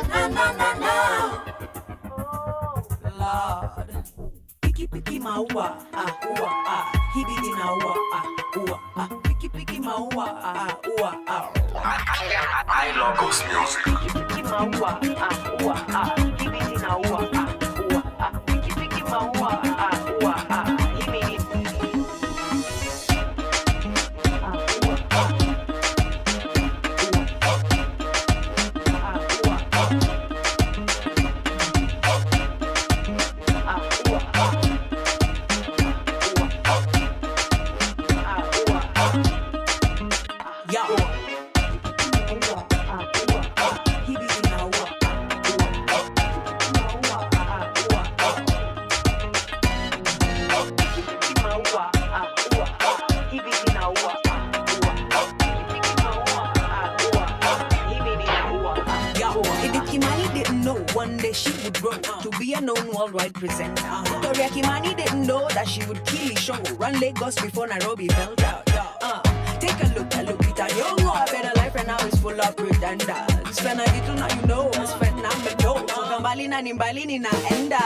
Na na na na. Lord. Piki maua, ua, he begin ua, piki maua, ua. I love ghost music. Piki maua, ua, he begin ua, piki maua, ua, he begin. Worldwide presenter. Toria Kimani didn't know that she would kill the show. Run Lagos before Nairobi fell out. Take a look at her. You know a better life right now is full of pretenders. Spend a little now you know. Spend now me know. So Kambali na nimbali ni na enda.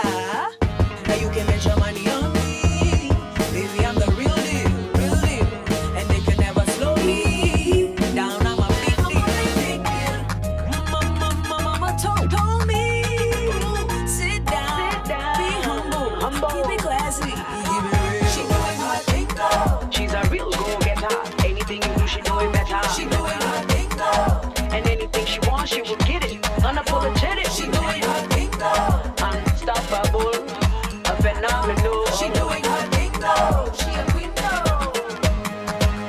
Now you can measure money on me. Baby, I'm the real deal. And they can never slow me down. I'm a big deal. Mama told me. Keep it classy. She doing her thing though. She's a real go-getter. Anything you do, she do it better. She doing her thing though. And anything she wants, she will get it. Unapologetic. She doing her thing though. Unstoppable. A phenomenal. She doing her thing though. She a queen though.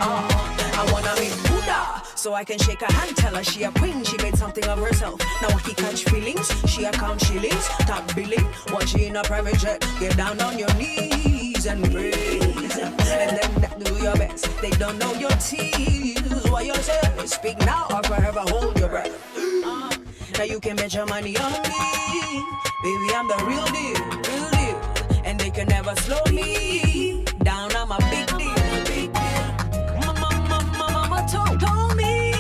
I wanna meet Buddha, so I can shake her hand, tell her she a queen. She made something of herself. Now he catch feelings, she account shillings, top billing. While she in a private jet, get down on your knees and praise. And then do your best. They don't know your tears. What you say? Speak now or forever hold your breath. Now you can bet your money on me. Baby, I'm the real deal. And they can never slow me down. I'm a big deal. Mama told me,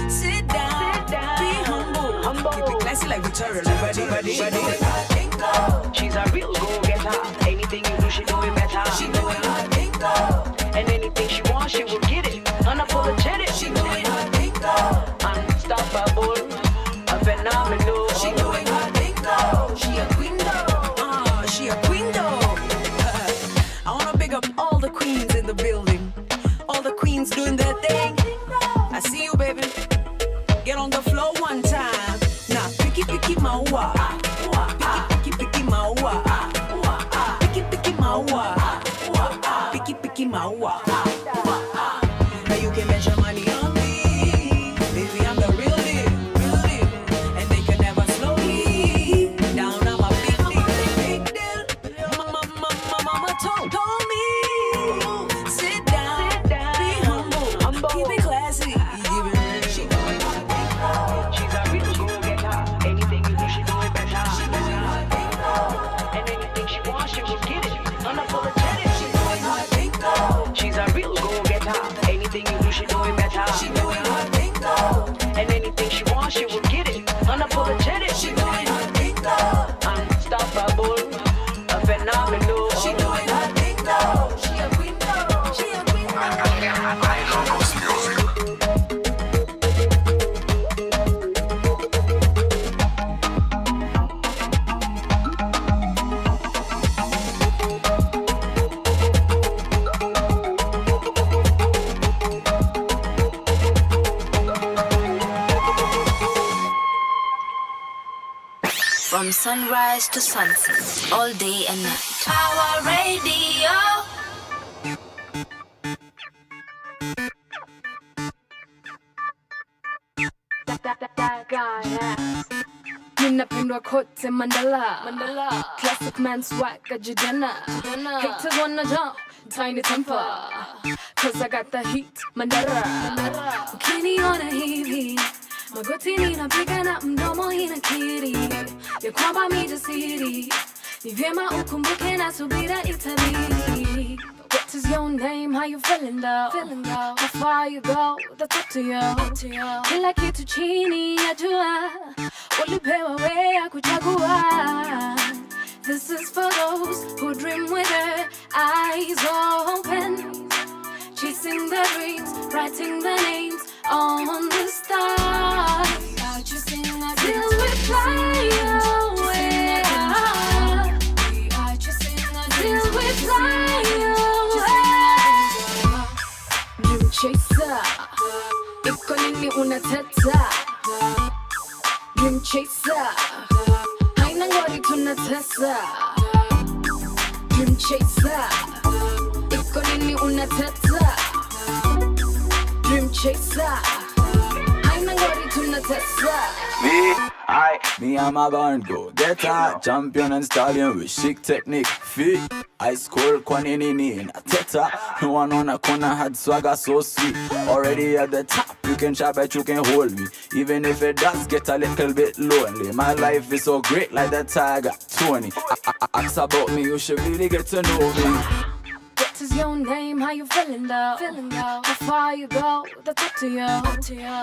sit down, be humble. Keep it classy like Victoria. Ready. She's a real go-getter. Anything you do, she do it better. She doing her thing though. And anything she wants, she will get it. Unapologetic. She doing her thing though. Unstoppable. A phenomenal. She doing her thing though. She a queen though. She a queen though. I wanna big up all the queens in the building. All the queens doing their thing. I see you, baby. Get on the floor one time. Now, picky maua. Picky maua. Picky maua. Picky maua. Now you can measure money on me. Baby, I'm the real deal. And they can never slow me down. I'm a big deal. Mama told me, sit down, be humble. Keep it classy. She doing her thing though. She's a real go-getter. Anything you do, she do it better. She doing her thing though. And anything she wants, she will get it. Unapologetic. She doing her thing though. She's a real go-getter. Anything you do, she do it better. She doing her thing though. And anything she wants, she will get it. Unapologetic. She doing her thing though. Unstoppable. A phenomenal. She doing her thing though. She a queen though. She a queen though. I love ghost music. From sunrise to sunset, all day and night. Our radio. Ninapendwa kote Mandela. Classic man swag Jadena. Haters wanna jump, tiny temper. Cause I got the heat, Mandela. Ukiniona hivi magoti ninapiga na mdomo inakiri ya kwamba mijasiri ni vyema ukumbuke na subira itabiri. What is your name? How you feeling though? How far you go? That's up to you. Kila kitu chini ya jua ulipewa wewe kuchagua. This is for those who dream with their eyes open, chasing their dreams, writing their names on the stars. Till we fly away. Till we fly away. Dream chaser, iko nini unateta? Dream chaser, haina ngori tunatesa. Dream chaser, iko nini unateta? Dream chaser, haina ngori tunatesa. Me and my band go get a champion and stallion with chic technique. Fit, ice cold kwanini in a teta. No one on a corner had swagger so sweet. Already at the top, you can try but you can hold me. Even if it does get a little bit lonely. My life is so great like that tiger, Tony. Ask about me, you should really get to know me. What is your name? How you feeling though? How far you go? That's up to you.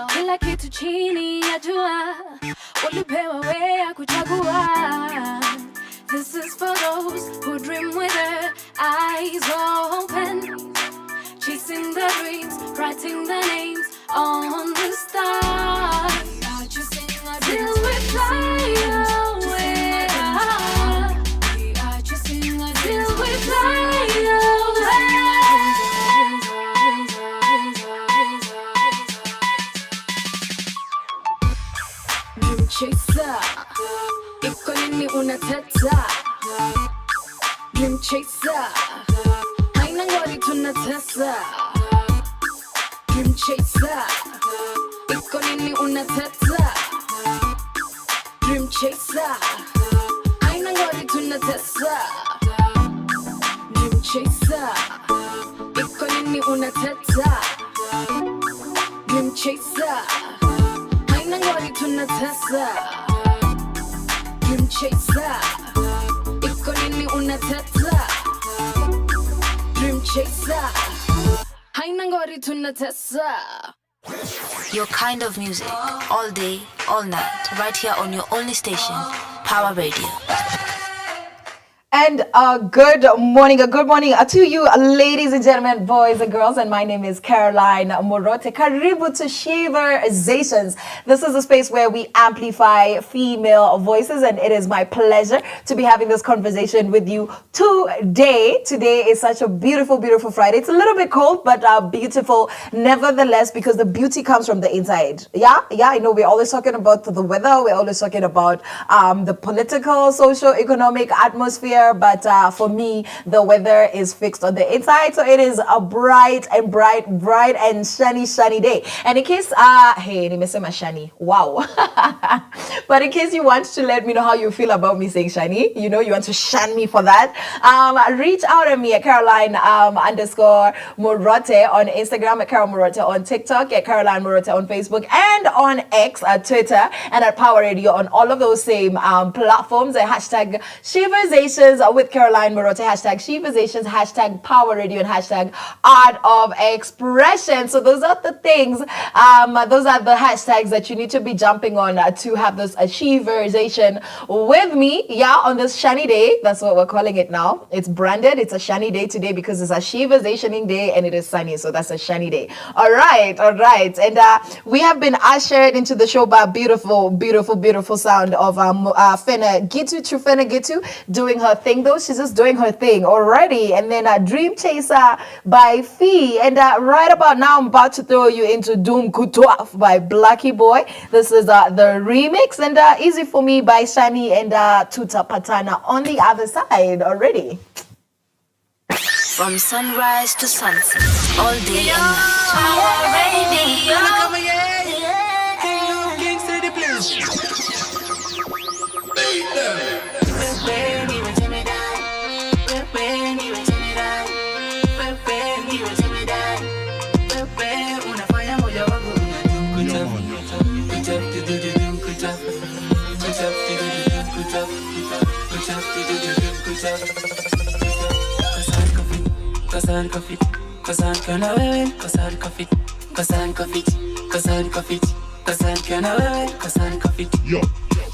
Kila kitu chini ya jua, ulipewa wewe kuchagua. This is for those who dream with their eyes open, chasing their dreams, writing their names on the stars. Till we fly away. Till we fly away. Dream chaser, iko nini unateta? Dream chaser, haina ngori tunatesa. Dream chaser, iko nini unateta? Dream chaser, haina ngori tunatesa. Dream chaser, iko nini unateta? Dream chaser, haina ngori tunatesa. Dream chaser, iko nini unateta? Dream chaser, haina ngori tunatesa. Your kind of music, all day, all night, right here on your only station, Power Radio. And a good morning to you, ladies and gentlemen, boys and girls. And my name is Caroline Murote. Karibu to Sheversations. This is a space where we amplify female voices, and it is my pleasure to be having this conversation with you today. Today is such a beautiful, beautiful Friday. It's a little bit cold, but beautiful nevertheless, because the beauty comes from the inside. Yeah, I know we're always talking about the weather. We're always talking about the political, social, economic atmosphere. But for me, the weather is fixed on the inside, so it is a bright and sunny day. And in case hey, nimesema shani, wow. But in case you want to let me know how you feel about me saying shani, you want to shun me for that, reach out at me at Caroline _ Murote on Instagram, at Carol Murote on TikTok, at Caroline Murote on Facebook, and on X, at Twitter, and at Power Radio on all of those same platforms. At hashtag Sheversations with Caroline Murote, hashtag Sheversations, hashtag Power Radio, and hashtag Art of Expression. So those are the things, those are the hashtags that you need to be jumping on to have this Sheversation with me, on this shiny day. That's what we're calling it now. It's branded. It's a shiny day today because it's a Sheversationing day and it is sunny, so that's a shiny day. All right. And we have been ushered into the show by a beautiful sound of Fena Gitu doing her thing though. She's just doing her thing already. And then Dream Chaser by Fee. And right about now, I'm about to throw you into Doom Kutuaf by Blackie Boy. This is the remix, and Easy For Me by Shani and Tuta Patana on the other side already. From sunrise to sunset, all day and night. Power Radio.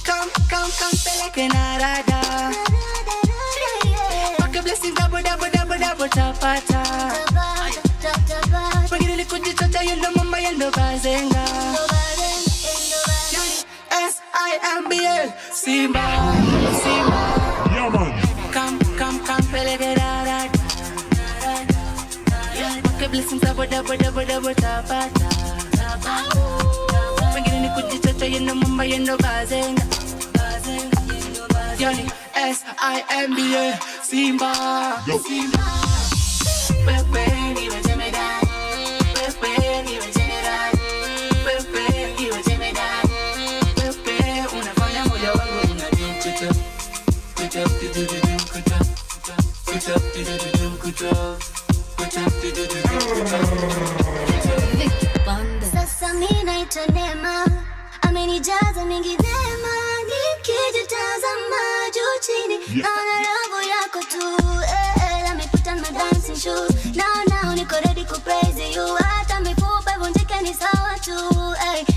Come, peleke narada. Pake blessing double, tapata. Pagirili kujichocha yendo mama yendo bazenga. S-I-M-B-A, Simba. Yeah, man. Come, peleke narada. Pake blessing double, tapata. Pagirili kujichocha yendo mama yendo bazenga. Yoni S-I-M-B-A, Simba. Simba. Pepe, ni vejemeda. Pepe, ni vejemeda. Pepe, ni vejemeda. Pepe, unafanya moyo wangu unadimkuta. Kuta, Sasa mimi naitwa Neema, amenijaza mingi neema, nikijitazama juu chini, naona love yako tu, let me put on my dancing shoes, now niko ready to praise you, hata mifupa ivunjike ni sawa tu,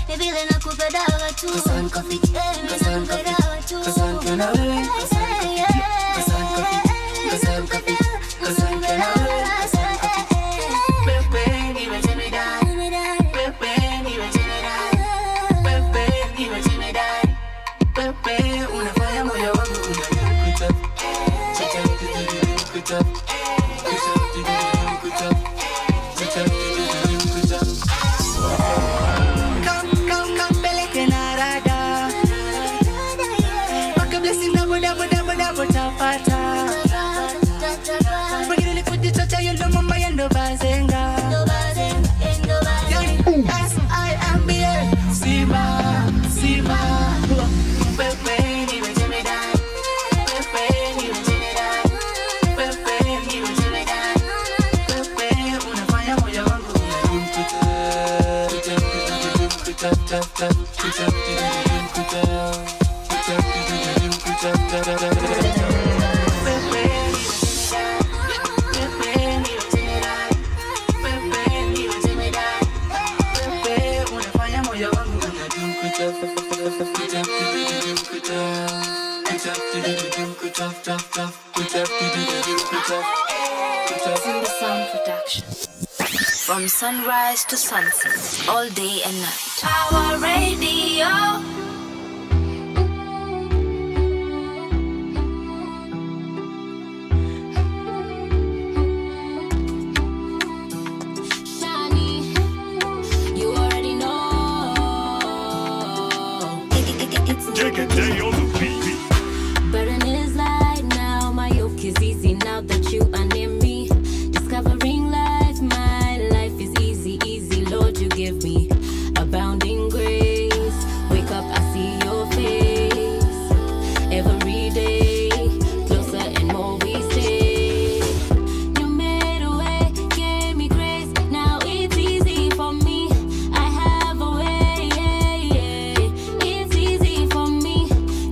ni vile nakupenda tu, kasan kofi, kasan kofi, kasan kana wewe, kasan kofi, kasan kofi, kasan kana wewe. From sunrise to sunset, all day and night. Our radio. Shani, you already know. Take a day on the beat. Burden is light now, my yoke is easy now that you are near me. Discovering life, my life is easy, Lord, you give me abounding grace. Wake up, I see your face. Every day, closer and more we stay. You made a way, gave me grace. Now it's easy for me. I have a way, it's easy for me.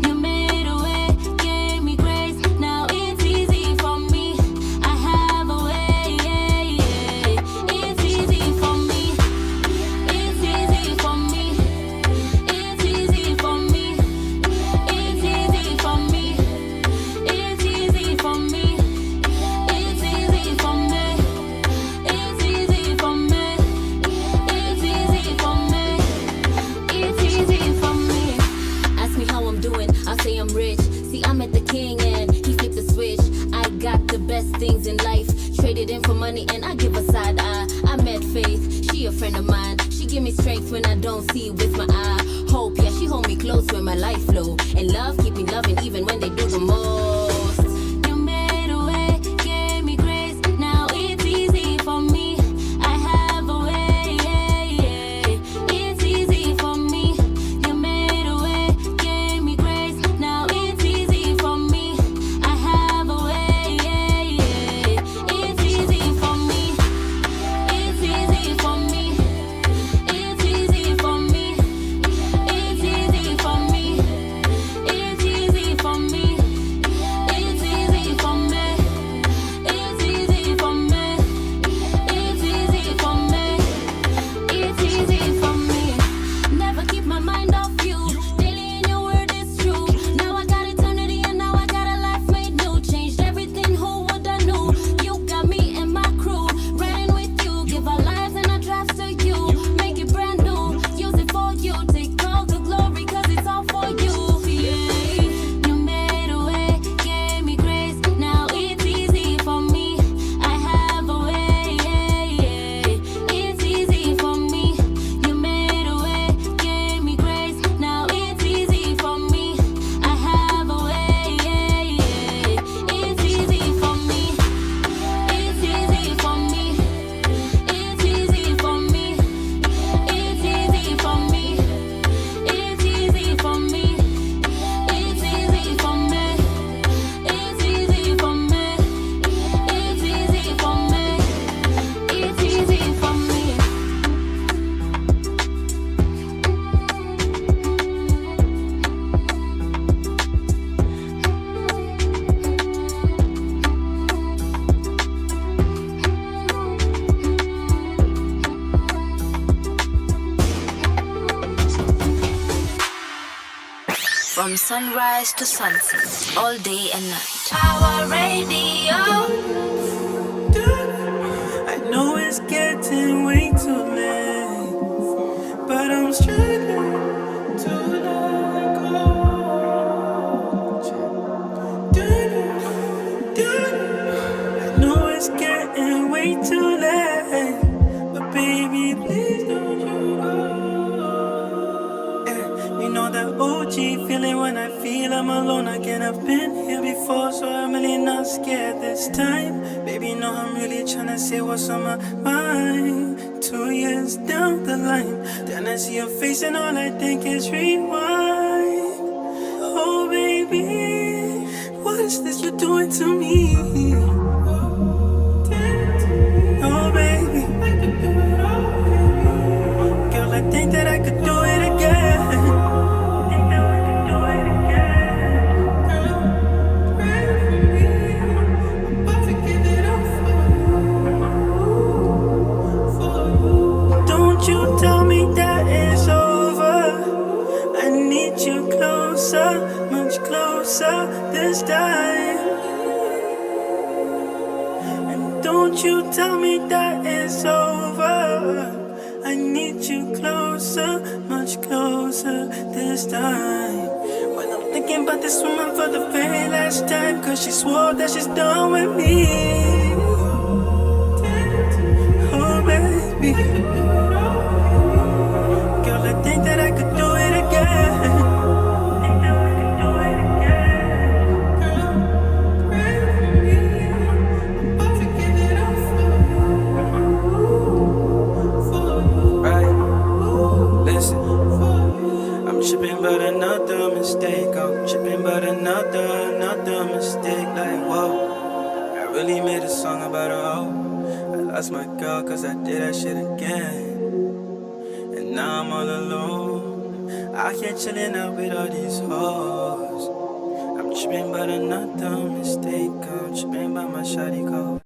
You made a way, gave me grace. Now it's easy for me. I have a way, it's easy for me. It's easy for me. It's easy for me. It's easy for me. It's easy for me. It's easy for me. It's easy for me. It's easy for me. It's easy for me. Ask me how I'm doing, I'll say I'm rich. See, I met the king and he flipped the switch. I got the best things in life. Traded in for money and I give a side eye. I met Faith, she a friend of mine. She give me strength when I don't see with my eye. Hope, yeah, she hold me close when my life low. And love, keep me loving even when they do the most. You made a way, gave me grace. Now it's easy for me. I have a way, it's easy for me. You made a way, gave me grace. Now it's easy for me. I have a way, it's easy for me. It's easy for me. It's easy for me. It's easy for me. It's easy for me. from sunrise to sunset, all day and night. Our radio. I know it's getting way too late, but I'm struggling to let go. I know it's getting way too late, but baby, please don't you go. You know that OG feeling when I feel I'm alone again. I've been here before, so I'm really not scared this time. Baby, know I'm really tryna say what's on my mind. 2 years down the line, then I see your face and all I think is rewind. Oh baby, what is this you're doing to me? Oh baby, girl, I think that I could do it again. Don't you tell me that it's over. I need you closer, much closer this time. And don't you tell me that it's over. I need you closer, much closer this time. When I'm thinking about this woman for the very last time, cause she swore that she's done with me. Oh baby, girl, I think that I could do it again. Right, listen, I'm tripping but another mistake. I'm tripping but another mistake. Like, whoa, I really made a song about a hoe. I lost my girl cause I did that shit again. And now I'm all alone, out here chilling out with all these hoes. I'm tripping but another mistake. I'm tripping by my shawty code.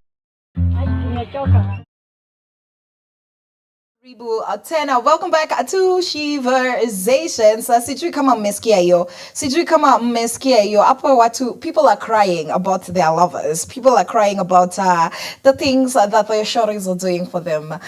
Ribu tena, welcome back to Sheversations. Sijui kama mmesikia hiyo. Sijui kama mmesikia hiyo. Hapo watu, people are crying about their lovers. People are crying about the things that their shorties are doing for them,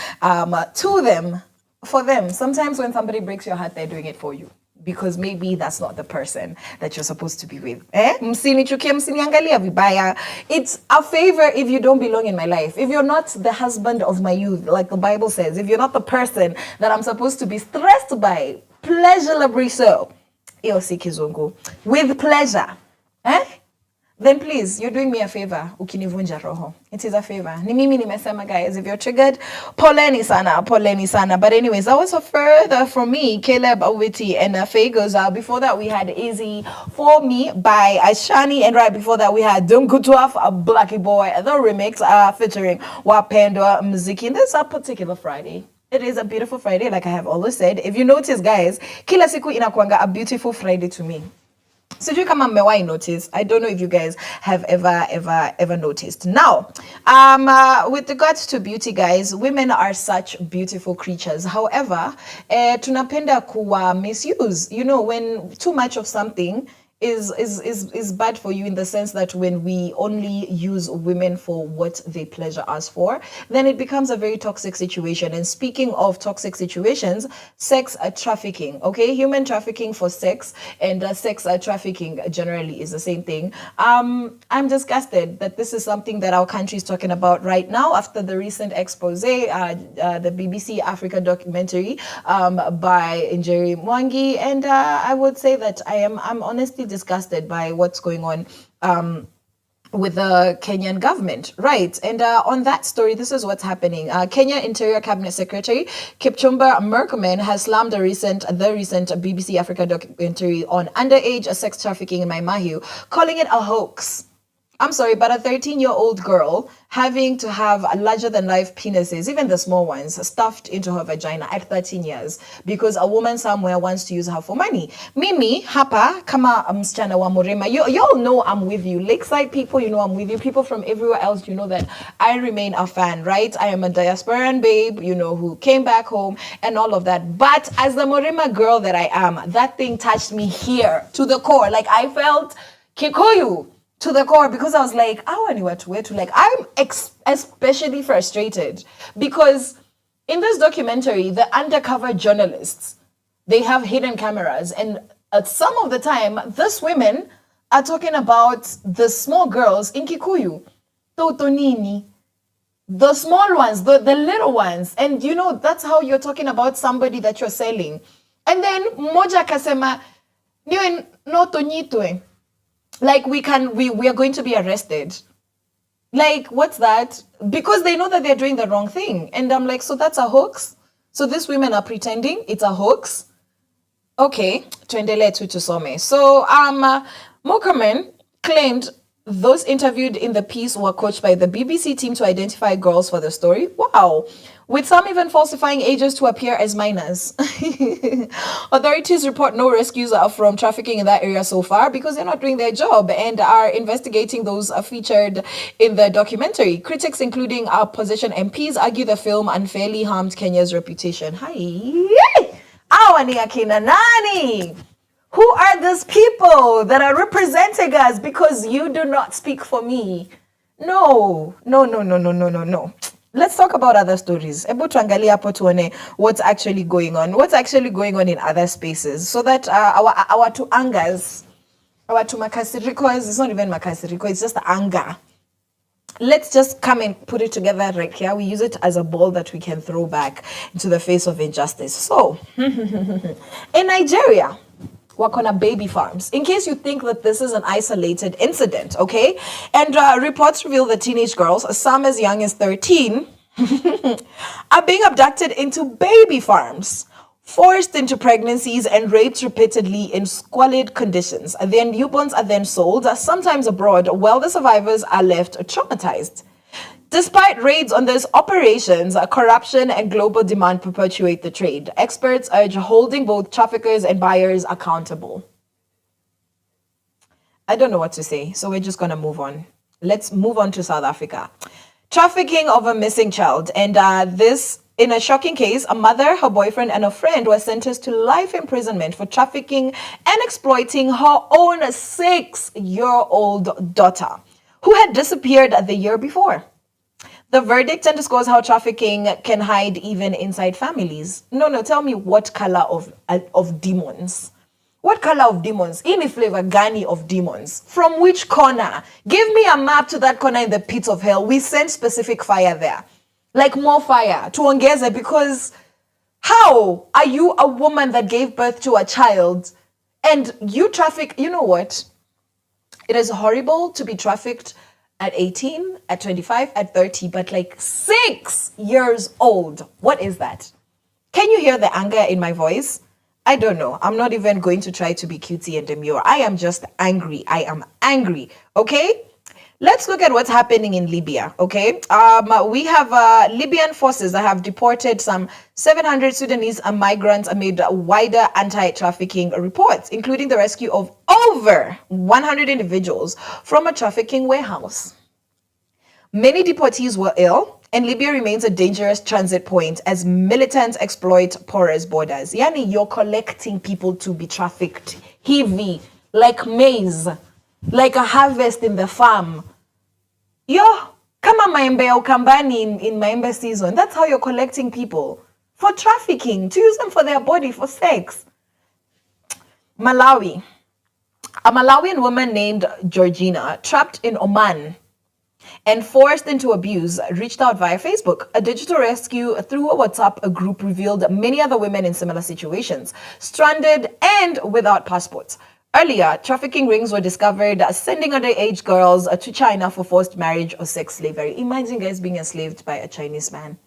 to them, for them. Sometimes when somebody breaks your heart, they're doing it for you. Because maybe that's not the person that you're supposed to be with. Msinichukie, msiniangalia vibaya. It's a favor if you don't belong in my life. If you're not the husband of my youth, like the Bible says, if you're not the person that I'm supposed to be stressed by, pleasurably so, iyo si kizungu, with pleasure, then please, you're doing me a favor, ukinivunja roho. It is a favor. Ni mimi nimesema, guys. If you're triggered, poleni sana, poleni sana. But anyways, that was a further from me, Caleb Awiti and Fagos. Before that, we had Easy For Me by Ashani. And right before that, we had Dumkutwaf, a Blackie Boy, the remix featuring Wapendwa Mziki. And this is a particular Friday. It is a beautiful Friday, like I have always said. If you notice, guys, kila siku inakuanga a beautiful Friday to me. So you come on, notice. I don't know if you guys have ever noticed. Now, with regards to beauty, guys, women are such beautiful creatures. However, tunapenda kuwa misuse. You know, when too much of something is bad for you, in the sense that when we only use women for what they pleasure us for, then it becomes a very toxic situation. And speaking of toxic situations, sex trafficking, okay? Human trafficking for sex and sex trafficking generally is the same thing. I'm disgusted that this is something that our country is talking about right now after the recent expose, the BBC Africa documentary by Munyiri Mwangi. And I would say that I'm honestly disgusted by what's going on with the Kenyan government, right? And on that story, this is what's happening. Kenya Interior Cabinet Secretary Kipchumba Murkomen has slammed the recent BBC Africa documentary on underage sex trafficking in Mai Mahiu, calling it a hoax. I'm sorry, but a 13-year-old girl having to have a larger-than-life penises, even the small ones, stuffed into her vagina at 13 years because a woman somewhere wants to use her for money. Mimi, hapa, kama msichana wa Murema, you all know I'm with you. Lakeside people, you know I'm with you. People from everywhere else, you know that I remain a fan, right? I am a diasporan babe, you know, who came back home and all of that. But as the Murema girl that I am, that thing touched me here to the core. Like I felt Kikuyu to the core because I was like, I want to wear to like, I'm especially frustrated because in this documentary, the undercover journalists, they have hidden cameras. And some of the time, these women are talking about the small girls in Kikuyu, Totonini, the small ones, the little ones. And you know, that's how you're talking about somebody that you're selling. And then Moja Kasema, niwe no tonyitwe. Like we are going to be arrested. Like, what's that? Because they know that they're doing the wrong thing. And I'm like, so that's a hoax? So these women are pretending it's a hoax? Okay, tuendele tu tusome. So, Mokerman claimed those interviewed in the piece were coached by the BBC team to identify girls for the story. Wow. With some even falsifying ages to appear as minors. Authorities report no rescues from trafficking in that area so far because they're not doing their job and are investigating those featured in the documentary. Critics, including opposition MPs, argue the film unfairly harmed Kenya's reputation. Hi. Awani akina nani? Who are these people that are representing us because you do not speak for me? No. Let's talk about other stories. Ebu tuangalia hapo tuone what's actually going on. What's actually going on in other spaces so that our two angers, our two makasirikos, it's not even makasiriko, it's just anger. Let's just come and put it together right here. We use it as a ball that we can throw back into the face of injustice. So, in Nigeria, work on baby farms. In case you think that this is an isolated incident, okay? And reports reveal that teenage girls, some as young as 13, are being abducted into baby farms, forced into pregnancies and raped repeatedly in squalid conditions. Their newborns are then sold, sometimes abroad, while the survivors are left traumatized. Despite raids on these operations, corruption and global demand perpetuate the trade. Experts urge holding both traffickers and buyers accountable. I don't know what to say, so we're just going to move on. Let's move on to South Africa. Trafficking of a missing child. And this, in a shocking case, a mother, her boyfriend, and a friend were sentenced to life imprisonment for trafficking and exploiting her own 6-year-old daughter, who had disappeared the year before. The verdict underscores how trafficking can hide even inside families. No, tell me what color of demons? What color of demons? Any flavor gani of demons? From which corner? Give me a map to that corner in the pit of hell. We send specific fire there. Like more fire to Ongeza, because how are you a woman that gave birth to a child and you traffic? You know what? It is horrible to be trafficked at 18, at 25, at 30, but like 6 years old. What is that? Can you hear the anger in my voice? I don't know. I'm not even going to try to be cutesy and demure. I am just angry. I am angry. Okay? Let's look at what's happening in Libya, okay? We have Libyan forces that have deported some 700 Sudanese migrants amid wider anti-trafficking reports, including the rescue of over 100 individuals from a trafficking warehouse. Many deportees were ill, and Libya remains a dangerous transit point as militants exploit porous borders. Yani, you're collecting people to be trafficked heavy, like maize, like a harvest in the farm. Yo, kama maembe ya ukambani in maembe season. That's how you're collecting people for trafficking, to use them for their body, for sex. Malawi. A Malawian woman named Georgina, trapped in Oman and forced into abuse, reached out via Facebook. A digital rescue through a WhatsApp group revealed many other women in similar situations, stranded and without passports. Earlier, trafficking rings were discovered sending underage girls to China for forced marriage or sex slavery. Imagine guys being enslaved by a Chinese man.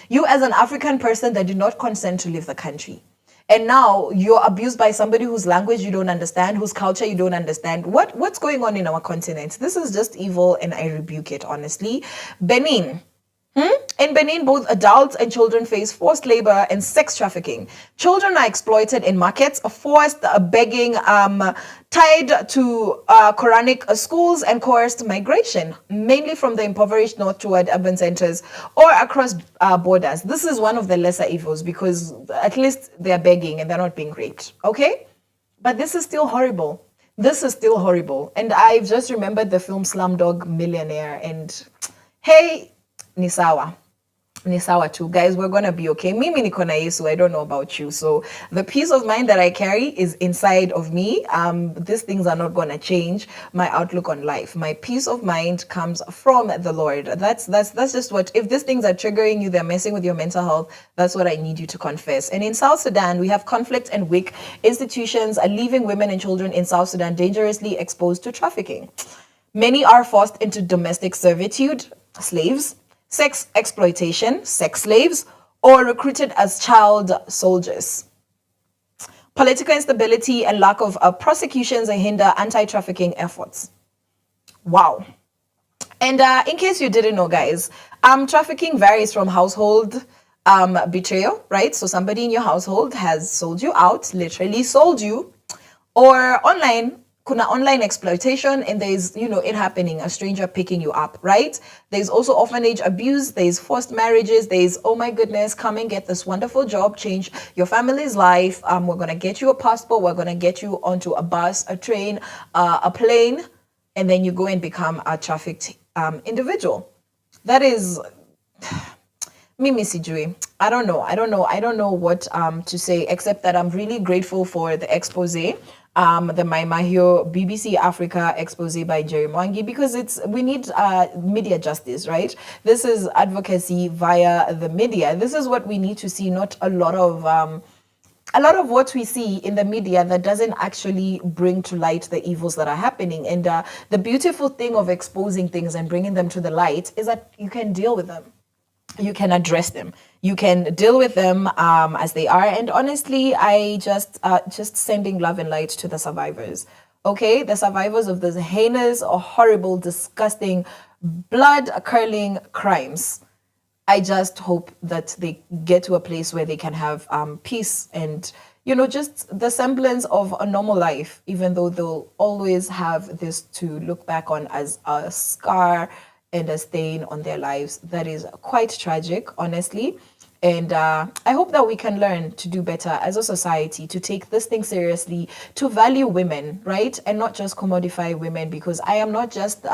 You as an African person that did not consent to leave the country. and now you're abused by somebody whose language you don't understand, whose culture you don't understand. What's going on in our continent? This is just evil, and I rebuke it, honestly. Benin. In Benin, both adults and children face forced labor and sex trafficking. Children are exploited in markets, forced begging, tied to Quranic schools, and coerced migration, mainly from the impoverished north toward urban centers or across borders. This is one of the lesser evils because at least they're begging and they're not being raped, okay? But this is still horrible. This is still horrible. And I've just remembered the film Slumdog Millionaire, and hey, Nisawa too, guys, we're gonna be okay. Mimi niko na Yesu, I don't know about you. So the peace of mind that I carry is inside of me. These things are not gonna change my outlook on life. My peace of mind comes from the Lord. That's just what, if these things are triggering you, they're messing with your mental health, that's what I need you to confess. And in South Sudan, we have conflict and weak institutions are leaving women and children in South Sudan dangerously exposed to trafficking. Many are forced into domestic servitude, slaves, sex exploitation, sex slaves, or recruited as child soldiers. Political instability and lack of prosecutions hinder anti-trafficking efforts. Wow. And in case you didn't know, guys, trafficking varies from household betrayal, right? So somebody in your household has sold you out, literally sold you, or online, kuna online exploitation, and there's, it happening, a stranger picking you up, right? There's also orphanage abuse, there's forced marriages, there's, oh my goodness, come and get this wonderful job, change your family's life, we're gonna get you a passport, we're gonna get you onto a bus, a train, a plane, and then you go and become a trafficked individual. That is... Mimi Sijui. I don't know what to say, except that I'm really grateful for the expose, the Maimahio BBC Africa expose by Jerry Mwangi, because we need media justice, right? This is advocacy via the media. This is what we need to see, not a lot of what we see in the media that doesn't actually bring to light the evils that are happening. And the beautiful thing of exposing things and bringing them to the light is that you can deal with them. You can address them. You can deal with them as they are. And honestly, I just sending love and light to the survivors. Okay, the survivors of these heinous or horrible, disgusting, blood-curdling crimes. I just hope that they get to a place where they can have peace and, just the semblance of a normal life, even though they'll always have this to look back on as a scar and a stain on their lives. That is quite tragic, honestly. And I hope that we can learn to do better as a society, to take this thing seriously, to value women, right? And not just commodify women, because I am not just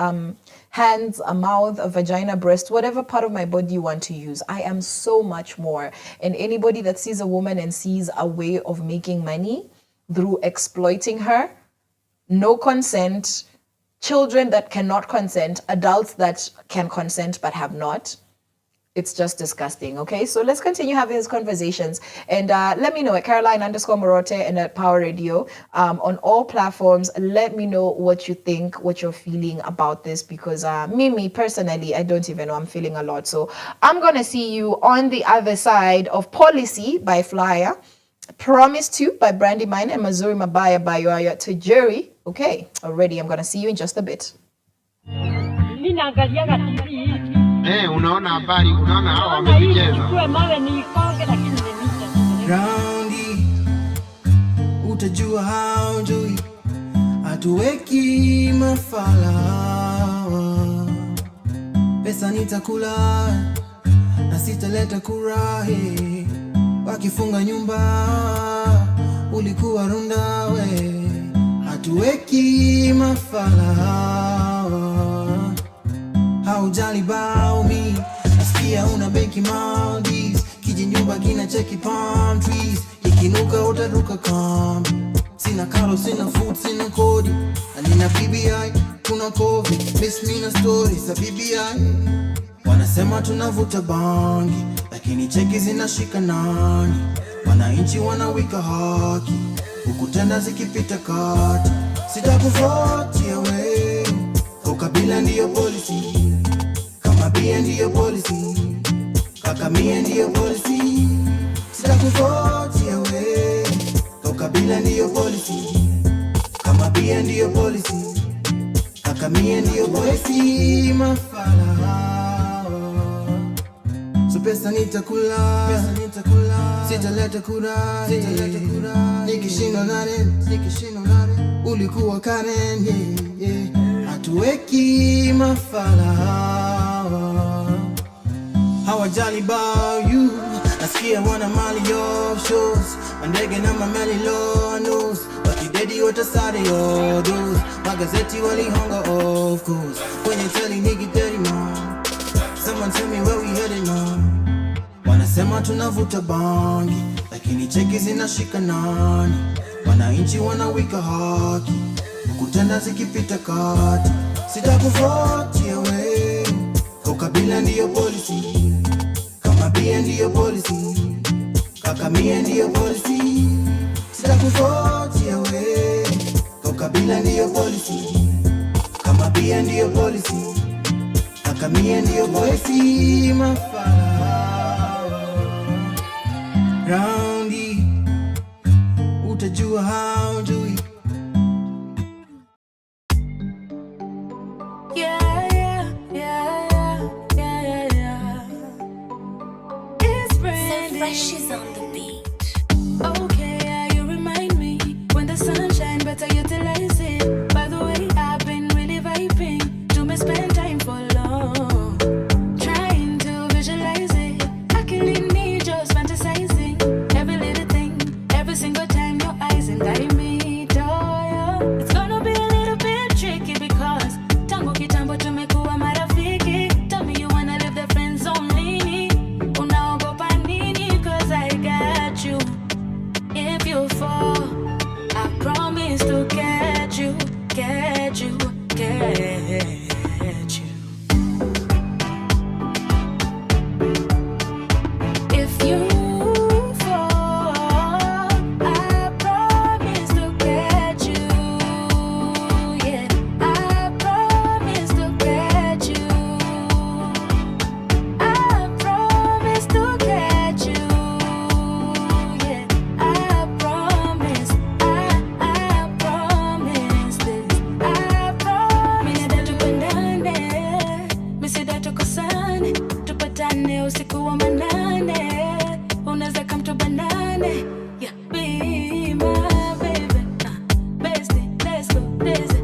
hands, a mouth, a vagina, breast, whatever part of my body you want to use. I am so much more. And anybody that sees a woman and sees a way of making money through exploiting her, no consent, children that cannot consent, adults that can consent but have not. It's just disgusting, okay? So let's continue having these conversations. And let me know at Caroline_Murote and at Power Radio on all platforms. Let me know what you think, what you're feeling about this, because me personally, I don't even know. I'm feeling a lot. So I'm going to see you on the other side of Policy by Flyer, Promise To by Brandy Mine, and Mazuri Mabaya by Yoya to Jerry. Okay, already I'm going to see you in just a bit. Unaona habari, unaona hao wamevicheza. Raundi utajua haujui, hatuweki mafala. Pesa nitakula na sitaleta kurahi, wakifunga nyumba ulikuwa runda we. Hatuweki mafala, haujali bao mi, nasikia una benki Maldives, kiji nyumba kina cheki palm trees, ikinuka utaruka kambi. Sina karo, sina food, sina kodi, na nina BBI, kuna COVID, miss me na stories za BBI. Wanasema tunavuta bangi, lakini cheki zinashika nani. Wananchi wanawika haki, huku tenda zikipita kati. Sitakuvotia we, ukabila ndiyo policy, kama bia ndiyo policy, kaka mia ndiyo policy. Sitakuvotia we, Ukabila ndiyo policy, kama bia ndiyo policy, kakamia ndiyo policy. Mafala so pesa nitakula, sitaleta kura, nikishinda nane, ulikuwa Karen, hatuweki mafala. Hawajali about you, nasikia wana mali offshores, mandege na mameli low news, wakidedi watasare yodos, magazeti walihonga of course, kwenye teli nigi dirty man. Someone tell me where we headed now. Wanasema tunavuta bangi, lakini cheki zinashika nani? Wananchi wanawika haki, kutenda zikipita kati. Sitakuvotia we, ukabila ndiyo policy, kama bia ndiyo policy, kakamia ndiyo policy. Sitakuvotia we, ukabila ndiyo policy, kama bia ndiyo policy, kakamia ndiyo policy. Mafala Roundy, utajua how do we. She's on the beat. Okay, yeah, you remind me when the sun shine, better utilize it. By the way, I've been really vibing. Do me spend time for long, trying to visualize it. I can need just fantasizing. Every little thing, every single time your eyes indict me. It's gonna be a little bit tricky because tango kitambo tumekuwa marafiki. Tell me you wanna live the friend zone lini. Unaogopa nini? I got you. If you fall, I promise to catch you, catch you, catch you. If you fall, I promise to catch you. Yeah, I promise to catch you. I promise to catch you. Usiku wa manane, unaweza come to banane. Yeah, be my baby, bestie, let's go dizzy.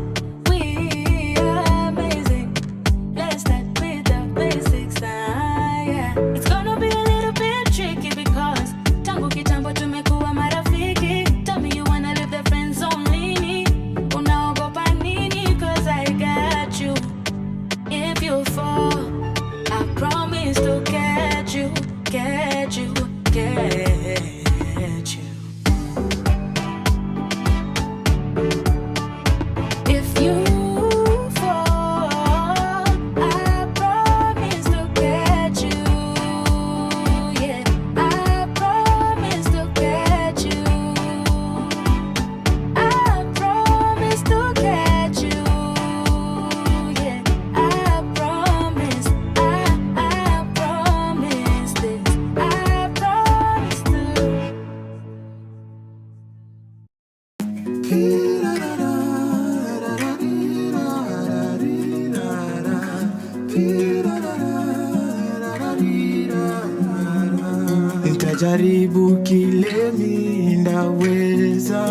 We are amazing. Let's start with the basics, yeah. It's gonna be a little bit tricky because tangu kitambo tumekuwa marafiki. Tell me you wanna live the friend zone lini. Unaogopa nini? 'Cause I got you. If you fall, I promise to catch you, catch you, catch you. If you fall, I promise to catch you. Yeah, I promise to catch you. I promise to catch you. Yeah, I promise. I promise this. I promise to. Nitajaribu kile mindaweza,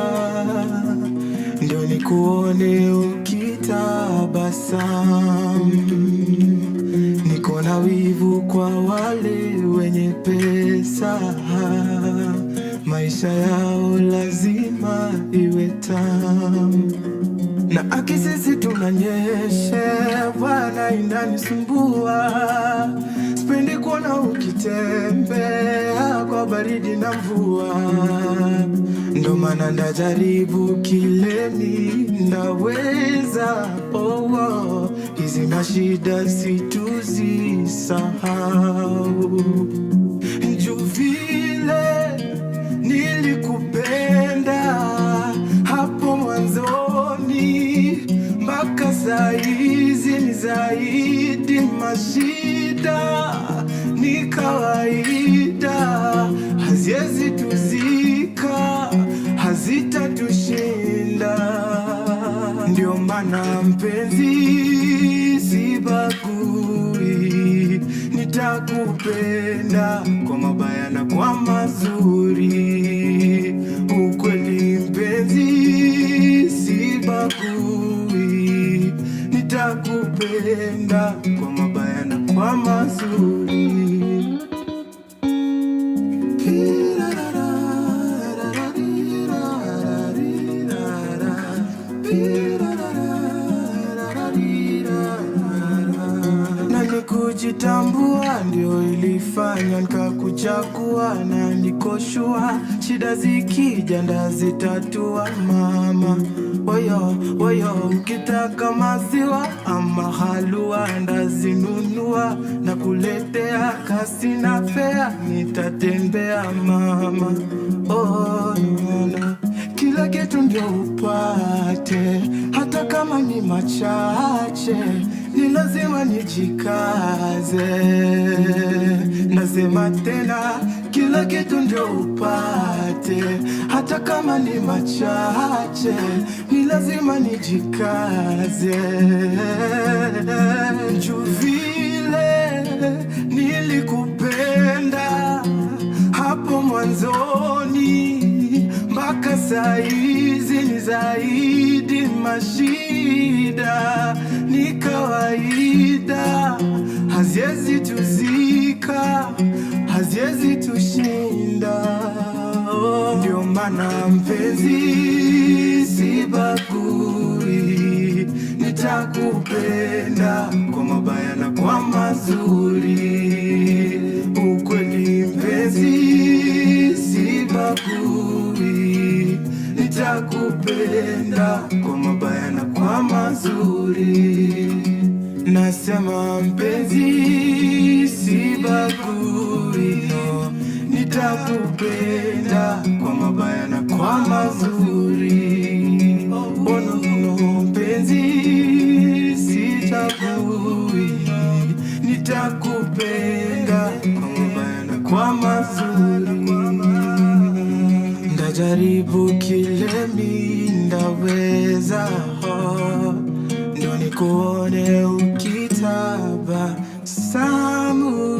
ndio nikuone ukitabasamu. Niko na wivu kwa wale wenye pesa, maisha yao lazima iwe tamu. Na akisisi tunanyeshe, wana inanisumbua. Sipendi kuona ukitembea kwa baridi na mvua. Ndo maana ndajaribu kile ninaweza. Hizi mashida situzisahau. Juu vile nilikupenda hapo mwanzoni, mpaka saizi ni zaidi. Mashida ni kawaida, haziwezi tuzika, hazita nitakupenda kwa mabaya na kwa mazuri. Ukweli mpenzi sibagui, nitakupenda kwa mabaya na kwa mazuri. Kujitambua ndio ilifanya nikakuchagua, na nikoshua shida zikija ndazitatua mama. Woyo ukitaka maziwa ama halua ndazinunua, na kuletea kasi na fea nitatembea mama. No. Kila kitu ndio upate, hata kama ni machache, ni lazima nijikaze. Nasema tena, kila kitu ndio upate, hata kama ni machache, ni lazima nijikaze. Juu vile nilikupenda hapo mwanzoni, mpaka saizi ni zaidi mashida, ni kawaida, haziezi tuzika, haziezi tushinda. Ndio maana mpenzi sibagui, nitakupenda kwa mabaya na kwa mazuri. Ukweli mpenzi sibagui, nitakupenda kwa mabaya na kwa mazuri. Nasema mpenzi sibagui, nitakupenda kwa mabaya na kwa mazuri. No, mpenzi sitabui, nitakupenda kwa mabaya na kwa mazuri. Ndajaribu kile mi ndaweza, ndo nikuone ukitaba samu.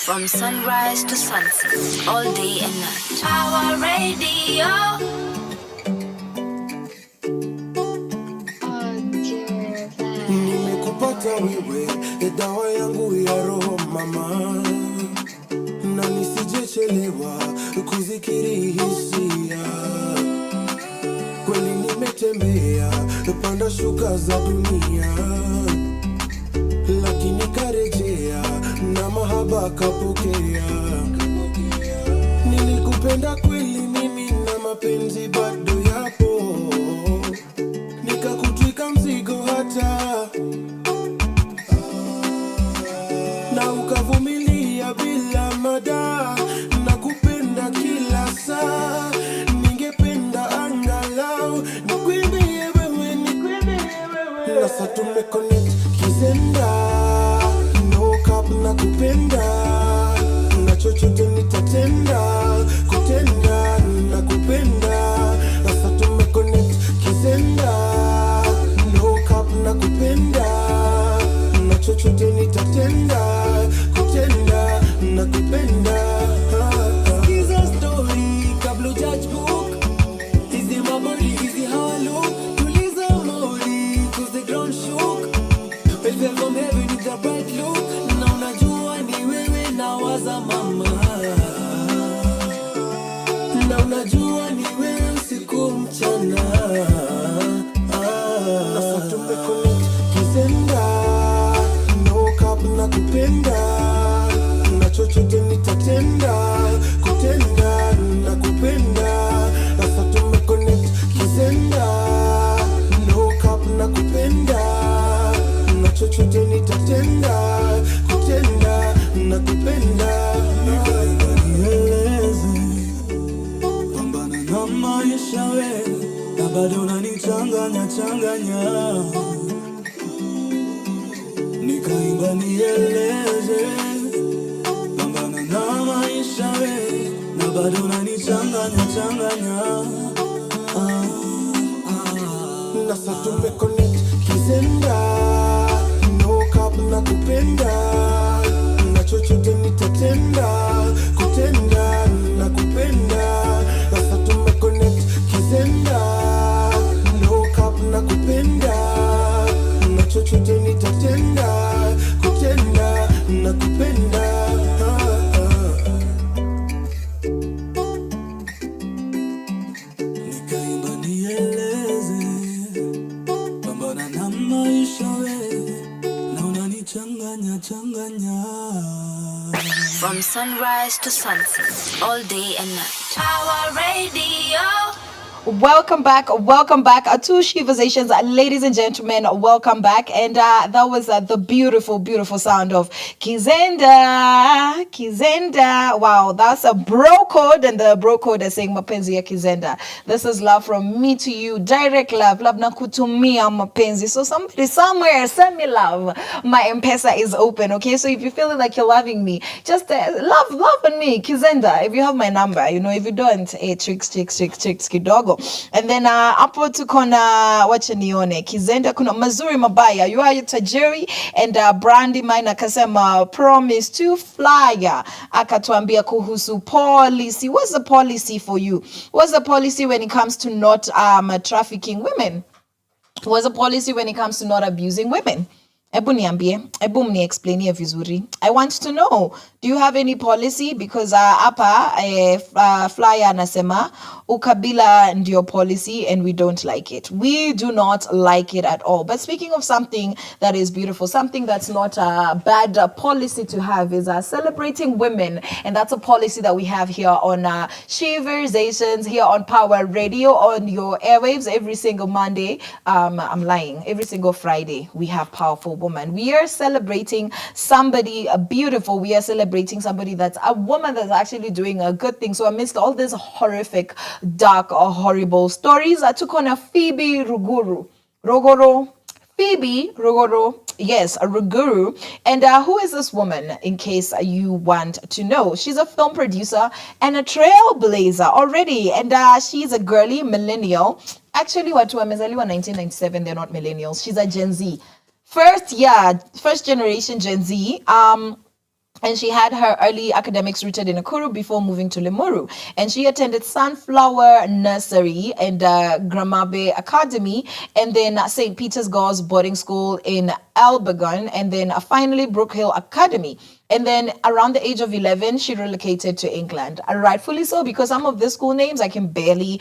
From sunrise to sunset, all day and night. Our radio. Nimekupata wewe, dawa yangu ya roho mama, na nisijechelewa kuzikiri hisia. Kweli nimetembea panda shuka za dunia, lakini karejea na mahaba kapokea. Nilikupenda kweli mimi na mapenzi bado yapo, nikakutwika mzigo hata na ukavumilia bila mada. Nakupenda kila saa, ningependa angalau nikwambie wewe, na sasa tumeconnect kizenda. No cap nakupenda, na chochote nitatenda, kutenda nakupenda. Na sasa tumeconnect kizenda. No cap nakupenda, na chochote nitatenda, kutenda nakupenda. Kiza story kabla judge book, easy my body, easy how I look. Tuliza mori cause the ground shook. Well fell from heaven with a bright look. Na unajua ni wewe na waza mama, na unajua ni wewe usiku mchana. Na sasa tumeconnect kizenda. No cap nakupenda, na chochote nitatenda, kutenda nakupenda. Na sasa tumeconnect kizenda. No cap nakupenda, na chochote nitatenda, kutenda nakupenda. Nieleze pambana na maisha wewe, na bado unanichanganya changanya. Nikaimba nieleze pambana na maisha wewe, na bado unanichanganya changanya. Na sasa tumeconnect nitatenda, no cap nakupenda, na chochote nitatenda, kutenda nakupenda, sasa tumeconnect kizenda, no cap nakupenda, na chochote nitatenda, kutenda nakupenda. Nikaimba nieleze pambana na maisha we na unanichanganya changanya. From sunrise to sunset, all day and night. Our radio. Welcome back to Sheversations, ladies and gentlemen. Welcome back, and that was the beautiful, beautiful sound of Kizenda. Wow, that's a bro code, and the bro code is saying mapenzi ya Kizenda. This is love from me to you, direct love na kutumia mapenzi. So somebody somewhere send me love. My M-Pesa is open, okay? So if you're feeling like you're loving me, just love on me, Kizenda. If you have my number, you know. If you don't, tricks kidogo. And then hapo tuko na wacha nione Kizenda, kuna mazuri mabaya, you are tajiri, and Brandy mine akasema promise to flyer, akatuambia kuhusu policy. What's the policy for you? What's the policy when it comes to not trafficking women? What's the policy when it comes to not abusing women? Ebu niambie, ebu mniexplainie vizuri. I want to know, do you have any policy? Because hapa flyer anasema ukabila ndio policy, and we don't like it. We do not like it at all. But speaking of something that is beautiful, something that's not a bad policy to have is celebrating women. And that's a policy that we have here on Sheversations, here on Power Radio, on your airwaves every single Monday. I'm lying. Every single Friday, we have powerful woman. We are celebrating somebody beautiful. We are celebrating somebody that's a woman that's actually doing a good thing. So amidst all this horrific, dark or horrible stories, I took on a Phoebe Ruguru. Yes, a Ruguru. And who is this woman, in case you want to know? She's a film producer and a trailblazer already. And she's a girly millennial. Actually, watu wamezaliwa 1997, they're not millennials. She's a Gen Z. First generation Gen Z. And she had her early academics rooted in Nakuru before moving to Limuru. And she attended Sunflower Nursery and Gramabe Academy, and then St. Peter's Girls Boarding School in Albergon, and then finally Brook Hill Academy. And then around the age of 11, she relocated to England. Rightfully so, because some of the school names, I can barely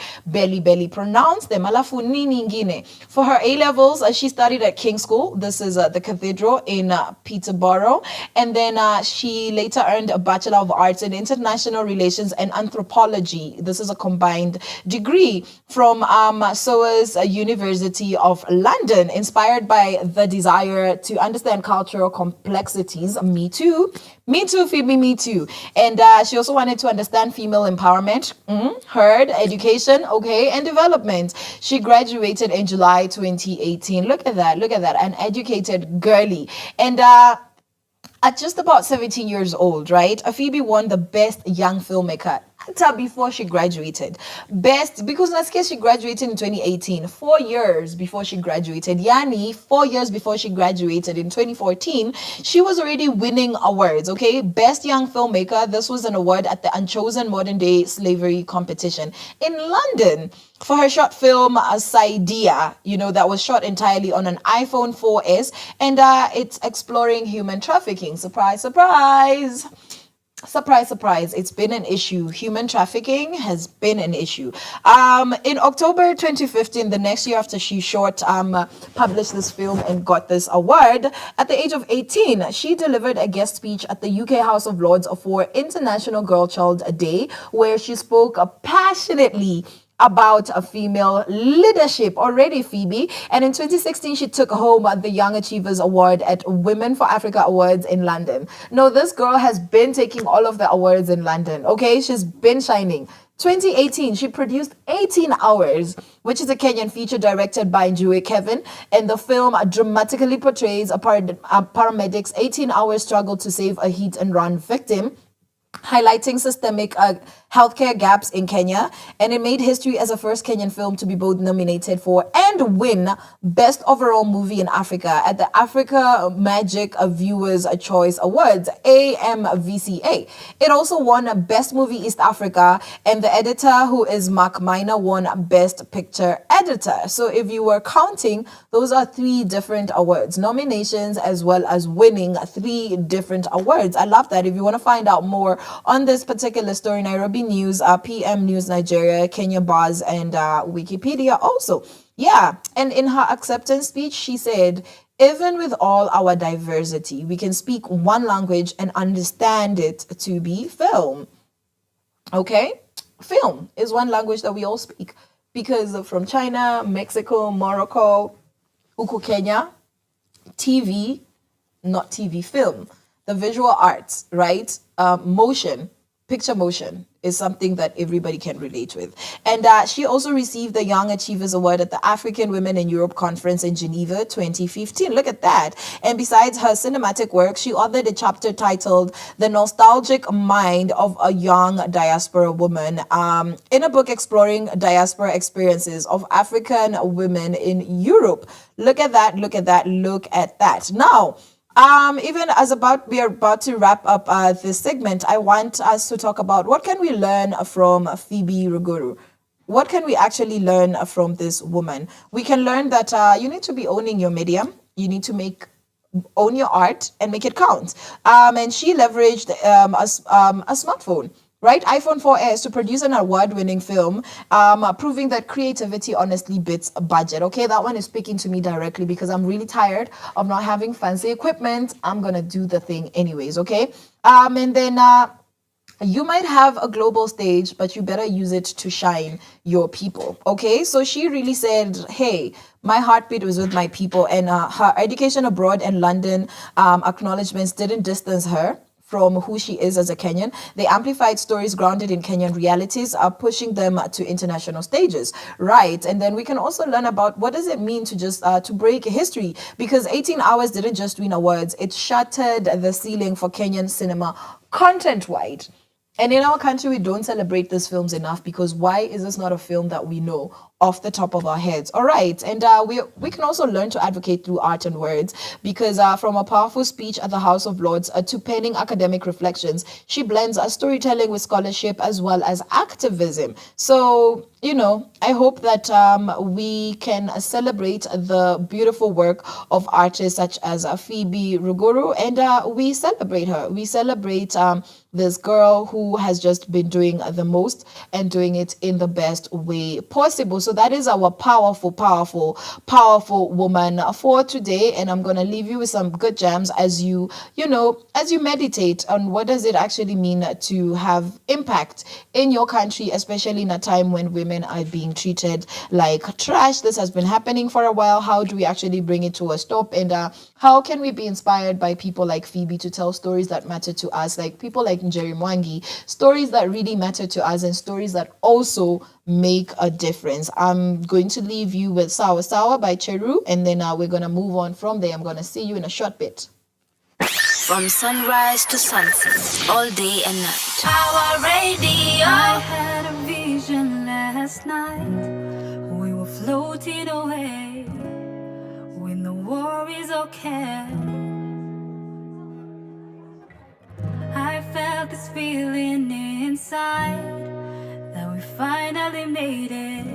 pronounce them. Alafu nini ingine. For her A-levels, she studied at King's School. This is the cathedral in Peterborough. And then she later earned a Bachelor of Arts in International Relations and Anthropology. This is a combined degree from SOAS University of London, inspired by the desire to understand cultural complexities. Me too, Phoebe, me too. And she also wanted to understand female empowerment, heard, education, okay, and development. She graduated in July 2018. Look at that, an educated girly. And at just about 17 years old, right, Phoebe won the Best Young Filmmaker before she graduated. Because nasikia she graduated in 2018, 4 years before she graduated. Yani, 4 years before she graduated in 2014, she was already winning awards, okay? Best Young Filmmaker, this was an award at the Unchosen Modern Day Slavery Competition in London for her short film Saidia, that was shot entirely on an iPhone 4S, and it's exploring human trafficking. Surprise, surprise. Surprise, surprise, it's been an issue. Human trafficking has been an issue. In October 2015, the next year after she published this film and got this award, at the age of 18, she delivered a guest speech at the UK House of Lords for International Girl Child Day, where she spoke passionately about a female leadership already, Phoebe. And in 2016, she took home the Young Achievers Award at Women for Africa Awards in London. No, this girl has been taking all of the awards in London, okay? She's been shining. 2018, she produced 18 Hours, which is a Kenyan feature directed by Njue Kevin. And the film dramatically portrays a paramedic's 18-hour struggle to save a hit-and-run victim, highlighting systemic healthcare gaps in Kenya, and it made history as the first Kenyan film to be both nominated for and win Best Overall Movie in Africa at the Africa Magic Viewers Choice Awards, AMVCA. It also won Best Movie East Africa, and the editor, who is Mark Minor, won Best Picture Editor. So if you were counting, those are 3 different awards, nominations as well as winning 3 different awards. I love that. If you want to find out more on this particular story, Nairobi News, PM News Nigeria, Kenya Buzz, and Wikipedia also. Yeah, and in her acceptance speech, she said, even with all our diversity, we can speak one language and understand it to be film. Okay? Film is one language that we all speak, because from China, Mexico, Morocco, Uku Kenya, TV, not TV, film, the visual arts, right? Motion, picture motion is something that everybody can relate with. And she also received the Young Achievers Award at the African Women in Europe Conference in Geneva 2015. Look at that. And besides her cinematic work, she authored a chapter titled The Nostalgic Mind of a Young Diaspora Woman, in a book exploring diaspora experiences of African women in Europe. Look at that, look at that, look at that. Now, even as we are about to wrap up this segment, I want us to talk about what can we learn from Phoebe Ruguru. What can we actually learn from this woman? We can learn that you need to be owning your medium. You need to own your art and make it count. And she leveraged a smartphone, right? iPhone 4S to produce an award-winning film, proving that creativity honestly beats a budget. Okay, that one is speaking to me directly because I'm really tired of not having fancy equipment. I'm gonna do the thing anyways, okay? And then you might have a global stage, but you better use it to shine your people, okay? So she really said, hey, my heartbeat was with my people, and her education abroad and London acknowledgements didn't distance her from who she is as a Kenyan. They amplified stories grounded in Kenyan realities, pushing them to international stages, right? And then we can also learn about what does it mean to just to break history, because 18 Hours didn't just win awards, it shattered the ceiling for Kenyan cinema content-wide. And in our country, we don't celebrate these films enough, because why is this not a film that we know off the top of our heads? All right. And we can also learn to advocate through art and words, because from a powerful speech at the House of Lords to penning academic reflections, she blends storytelling with scholarship as well as activism. So, you know, I hope that we can celebrate the beautiful work of artists such as Phoebe Ruguru, and we celebrate her. We celebrate this girl who has just been doing the most and doing it in the best way possible. So that is our powerful, powerful, powerful woman for today. And I'm going to leave you with some good gems as you meditate on what does it actually mean to have impact in your country, especially in a time when women are being treated like trash. This has been happening for a while. How do we actually bring it to a stop? And how can we be inspired by people like Phoebe to tell stories that matter to us, like people like Njeri Mwangi, stories that really matter to us and stories that also make a difference. I'm going to leave you with Sawa Sawa by Cheru, and then we're going to move on from there. I'm going to see you in a short bit. From sunrise to sunset, all day and night. Our radio. I had a vision last night. We were floating away when the war is okay. I felt this feeling inside that we finally made it.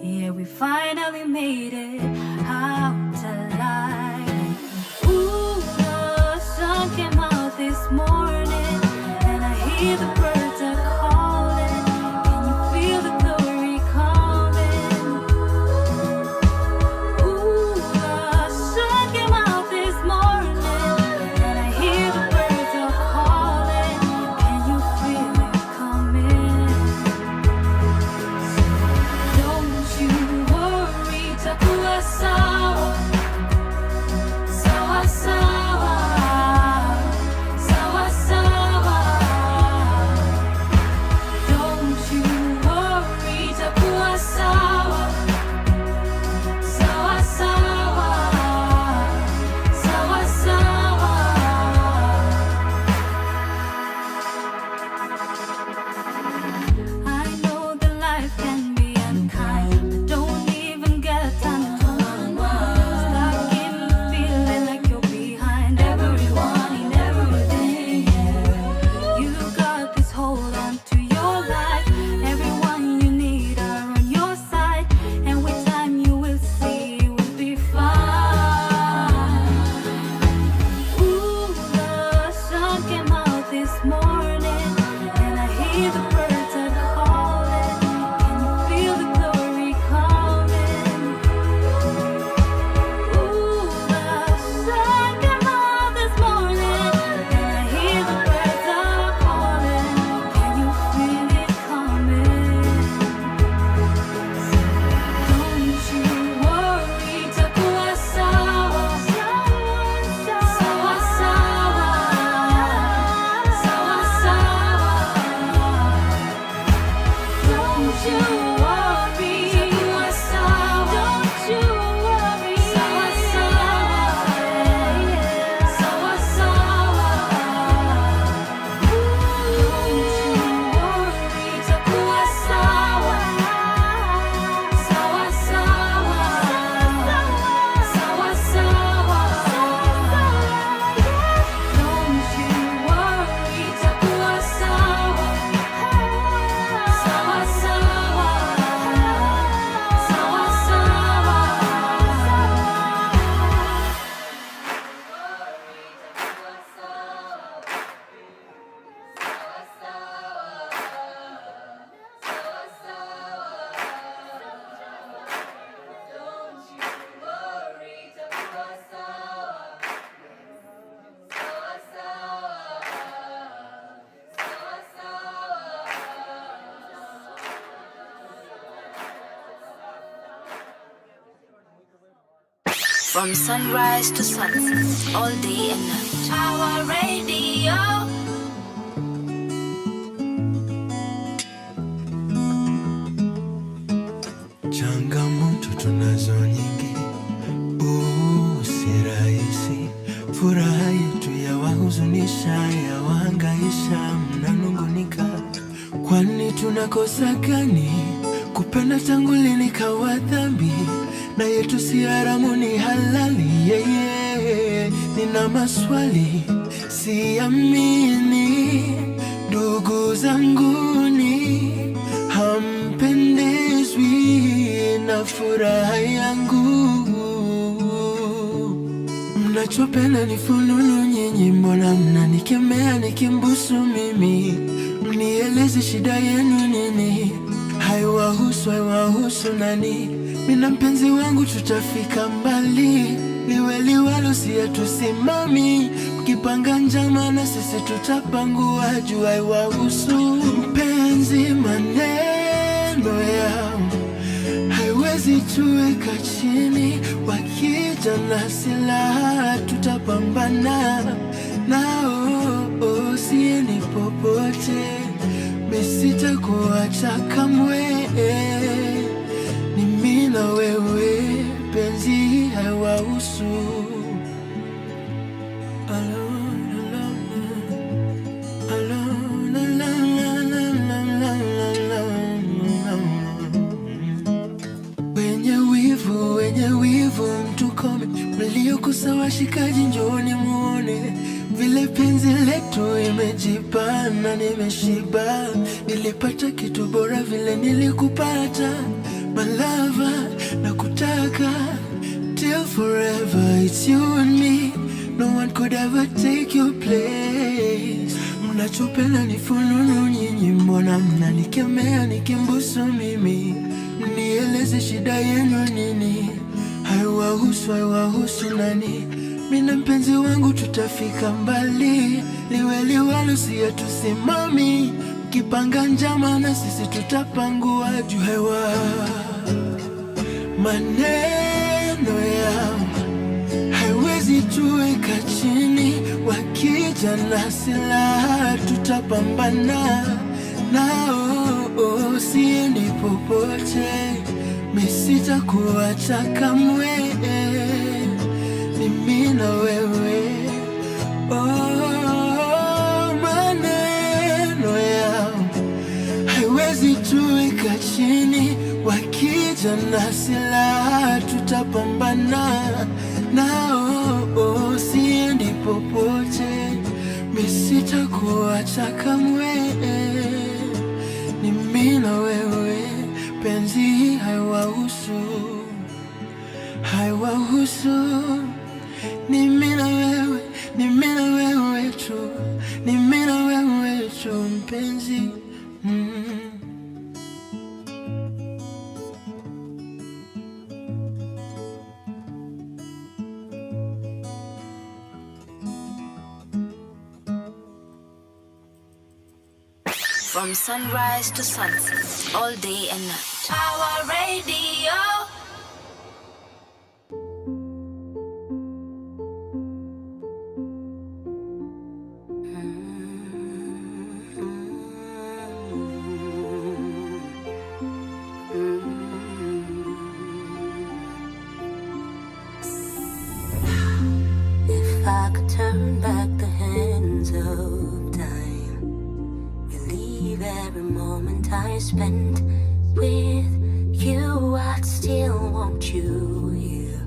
Yeah, we finally made it out alive. Ooh, the sun came out this morning, and I hear the birds are calling. Can you feel the glory coming? Ooh, the sun came out this morning, and I hear the birds are calling. Can you feel it coming? Don't you worry, takuwa sawa. From sunrise to sunset, all day and night. Our radio. Changamoto tunazo nyingi, si rahisi. Furaha yetu ya wahuzunisha, ya wahangaisha, mnanungunika. Kwani tunakosa gani? Kupenda tangu lini kawa dhambi? Na yetu si haramu ni halali, Nina maswali, siamini. Ndugu zanguni, hampendezwi na furaha yangu. Mnachopenda ni fununu nyinyi, mbona mnanikemea nikimbusu mimi? Mnieleze shida yenu nini? Haiwahusu nani? Mina mpenzi wangu tutafika mbali, liwe liwalo siya tusimami. Mkipanga njama na sisi tutapangua, juu haiwahusu. Mpenzi, maneno yao haiwezi tuweka chini. Wakija na silaha tutapambana nao, siendi popote, misitakuacha kamwe. Ni mimi na wewe, penzi haiwahusu. Wenye wivu mtukome, mliokosa washikaji njooni muone. Vile penzi letu imejipa na nimeshiba. Nilipata kitu bora vile nilikupata, my lover, nakutaka till forever. It's you and me, no one could ever take your place. Mnachopenda ni fununu nyinyi, mbona mnanikemea nikimbusu mimi? Mnieleze shida yenu nini? Haiwahusu nani? Mina mpenzi wangu tutafika mbali, liwe liwalo siya tusimami. Mkipanga njama na sisi tutapangua, juu hewa. Maneno yao haiwezi tuweka chini. Wakija na silaha tutapambana nao, siendi popote, misitakuacha kamwe. Ni mimi na wewe, maneno yao haiwezi tuweka chini. Wakija na silaha tutapambana nao, siendi popote, misitakuacha kamwe. Ni mimi na wewe, penzi haiwahusu. Ni mimi na wewe, ni mimi na wewe tu, ni mimi na wewe tu mpenzi. From sunrise to sunset, all day and night. Our radio. If I could turn back the hands of time, relieve every moment I spent with you, I'd still want you here.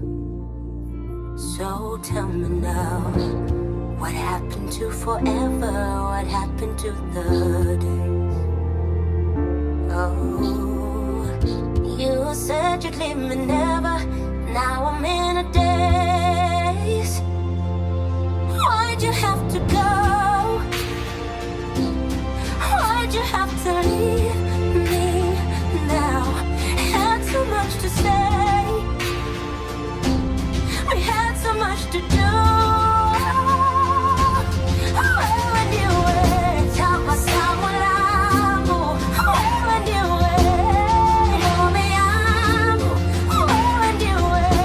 So tell me now, what happened to forever? What happened to the days? Oh, you said you'd leave me never. Now I'm in a daze. Why'd you have to go? Why'd you have to leave me now? Had so much to say, we had so much to do. Where when you were, tapa someone amo. Where when you were, no me amo. Where when you were,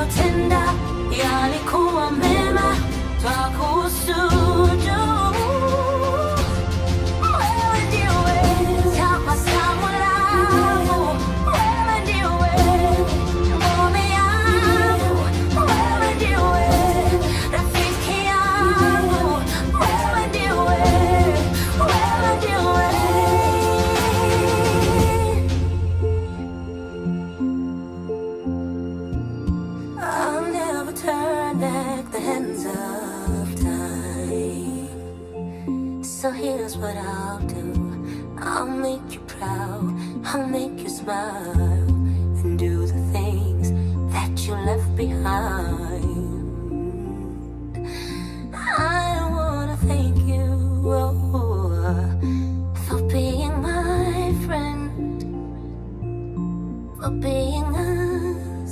uliyotenda yalikuwa mema, twakusujudu. Wewe ndiwe tabasamu langu, wewe ndiwe ngome yangu, wewe ndiwe rafiki yangu, wewe ndiwe, wewe ndiwe. I'll never turn back the hands of time. So here's what I'll do. I'll make you proud, I'll make you smile, and do the things that you left behind. I wanna thank you for being my friend, for being us.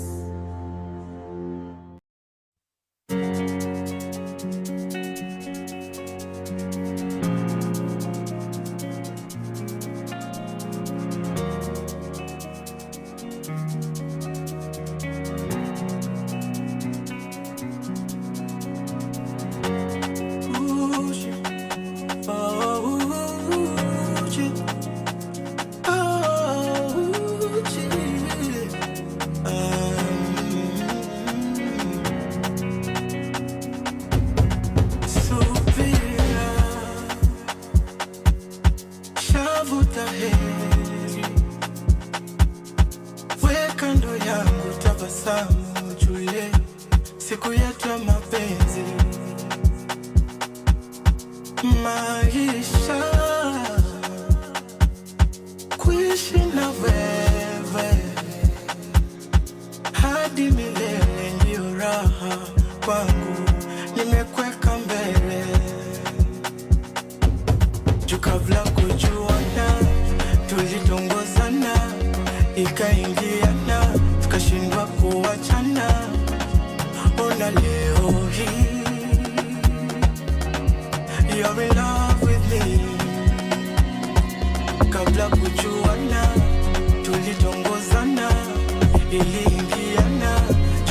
Siku yetu ya mapenzi, maisha kuishi na wewe hadi milele ndio raha kwangu, nimekweka mbele juu kabla kujuana tulitongozana, ikaingiana tukashindwa kuachana. Ona leo hii you're in love with me. Kabla kujuana tulitongozana, iliingiana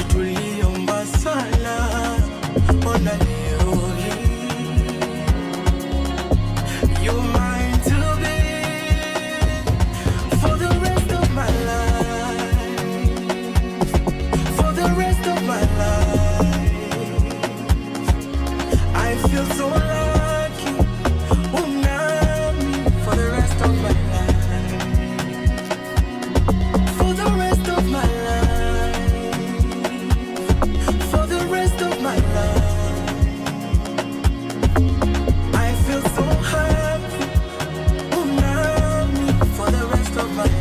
tuliomba sana. Ona leo hii you're mine to be for the rest of my life, for the rest of my life. I feel so lucky, unami for the rest of my life, for the rest of my life, for the rest of my life. I feel so happy, unami for the rest of my life.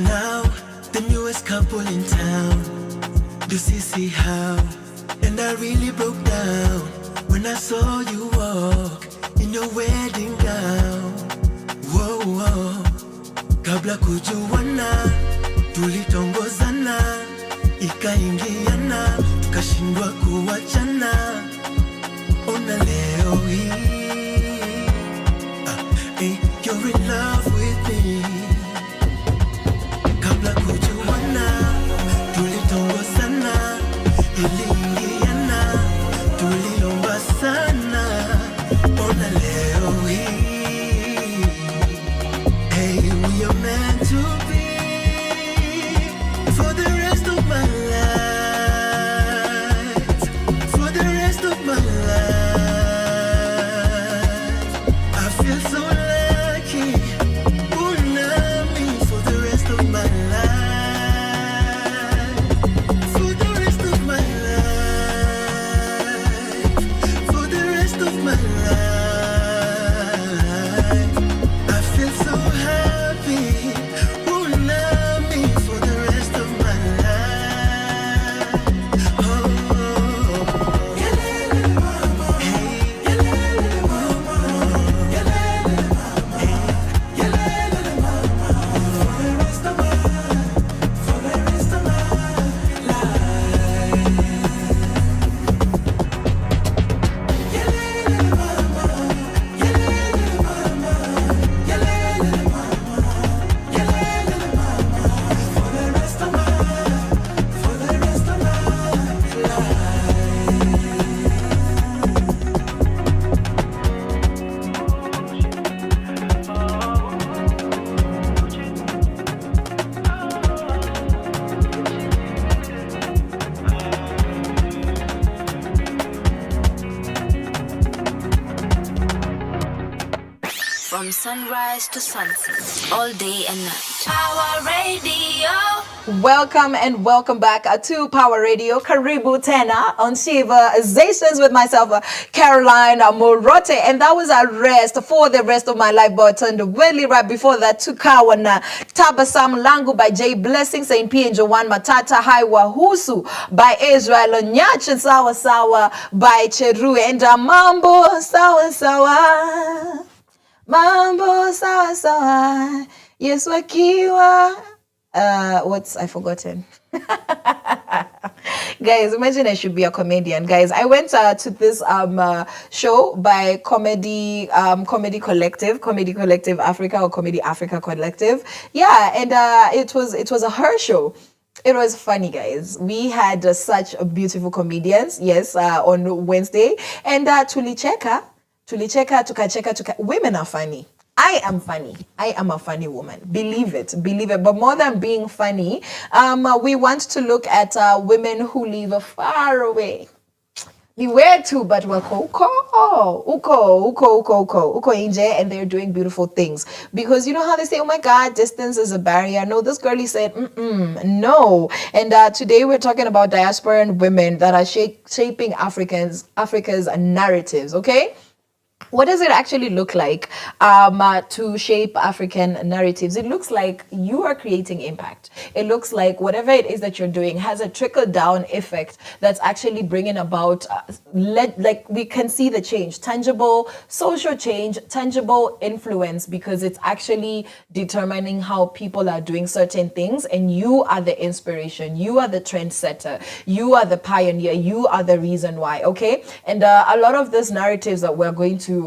Now, the newest couple in town. Do you see how? And I really broke down when I saw you walk in your wedding gown. Whoa, whoa. Kabla kujuana, tulitongozana, ikaingiana, tukashindwa kuachana. Ona leo hii, you're in love with me. Kabla kujuana, tulitongozana, iliingiana, tuliomba sana. Ona leo hii, hey, we are meant to be for the rest of my life, for the rest of my life. I feel so lucky, unami for the rest of my life, for the rest of my life, for the rest of my life. from sunrise to sunset, all day and night. Power Radio. Welcome and welcome back to Power Radio. Karibu Tena on Sheversations with myself, Caroline Murote. And that was our rest for the rest of my life. But turned really right before that to Kawana Tabasam Langu by Jay Blessing, Saint P and Joan Matata, Haiwa Husu by Israel Onyach and Sawa Sawa by Cheru and Mambo Sawa Sawa. Mambo Sawa Sawa. Yes, Wakiwa. I've forgotten. Guys, imagine I should be a comedian. Guys, I went to this show by Comedy Collective Africa or Comedy Africa Collective. Yeah, and it was a her show. It was funny, guys. We had such beautiful comedians, yes, on Wednesday. And tulicheka, women are funny. I am funny. I am a funny woman. Believe it. But more than being funny, we want to look at women who live far away. Beware too, but uko inje, and they're doing beautiful things. Because you know how they say, oh my God, distance is a barrier. No, this girlie said, no. And today we're talking about diaspora and women that are shaping Africa's narratives, okay? What does it actually look like to shape African narratives? It looks like you are creating impact. It looks like whatever it is that you're doing has a trickle-down effect that's actually bringing about, like we can see the change, tangible social change, tangible influence, because it's actually determining how people are doing certain things, and you are the inspiration, you are the trendsetter, you are the pioneer, you are the reason why, okay? And a lot of these narratives that we're going to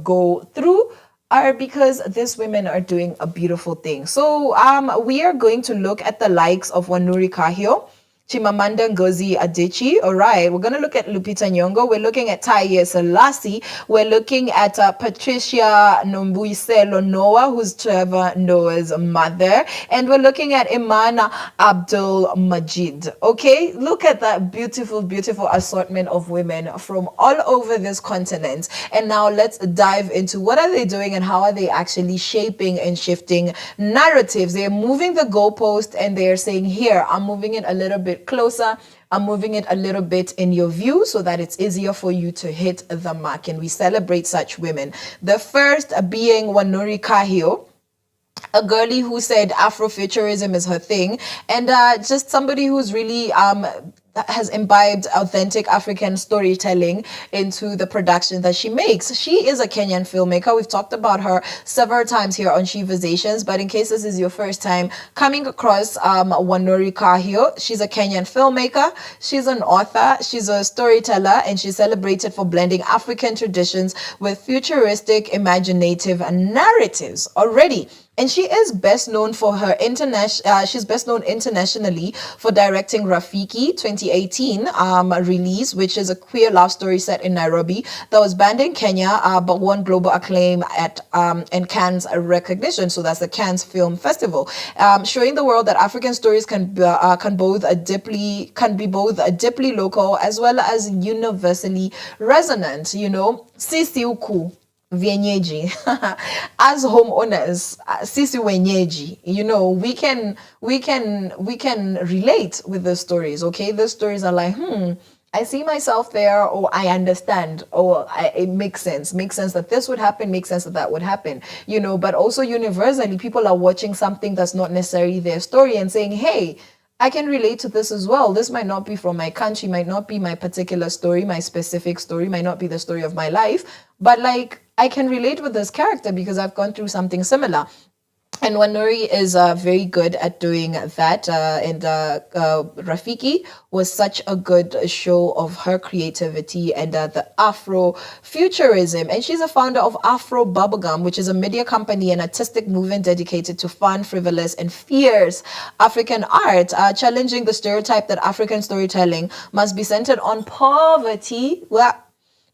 go through are because these women are doing a beautiful thing. So we are going to look at the likes of Munyiri Kahio, Chimamanda Ngozi Adichie. All right, we're going to look at Lupita Nyong'o. We're looking at Taye Selassie. We're looking at Patricia Nombuiselo Noah, who's Trevor Noah's mother. And we're looking at Imana Abdul Majid. Okay, look at that beautiful, beautiful assortment of women from all over this continent. And now let's dive into what are they doing and how are they actually shaping and shifting narratives. They're moving the goalpost and they're saying, here, I'm moving it a little bit closer. I'm moving it a little bit in your view so that it's easier for you to hit the mark. And we celebrate such women. The first being Munyiri Kahio, a girlie who said Afrofuturism is her thing, and just somebody who's really has imbibed authentic African storytelling into the production that she makes. She is a Kenyan filmmaker. We've talked about her several times here on Sheversations, but in case this is your first time coming across Munyiri Kahio, she's a Kenyan filmmaker, she's an author, she's a storyteller, and she's celebrated for blending African traditions with futuristic, imaginative narratives already. And she is best known for her she's best known internationally for directing Rafiki 2018 release, which is a queer love story set in Nairobi that was banned in Kenya, but won global acclaim at and Cannes recognition. So that's the Cannes Film Festival, showing the world that African stories can be both deeply local as well as universally resonant. You know, sisi uku vienyeji as homeowners, sisi wenyeji, you know, we can relate with the stories. Okay, the stories are like, I see myself there, or I understand, or it makes sense that this would happen, makes sense that would happen, you know. But also universally, people are watching something that's not necessarily their story and saying, hey, I can relate to this as well. This might not be from my country, might not be my particular story, my specific story, might not be the story of my life, but like I can relate with this character because I've gone through something similar. And Munyiri is very good at doing that. And Rafiki was such a good show of her creativity and the Afro-futurism. And she's a founder of Afro Bubblegum, which is a media company and artistic movement dedicated to fun, frivolous, and fierce African art, challenging the stereotype that African storytelling must be centered on poverty,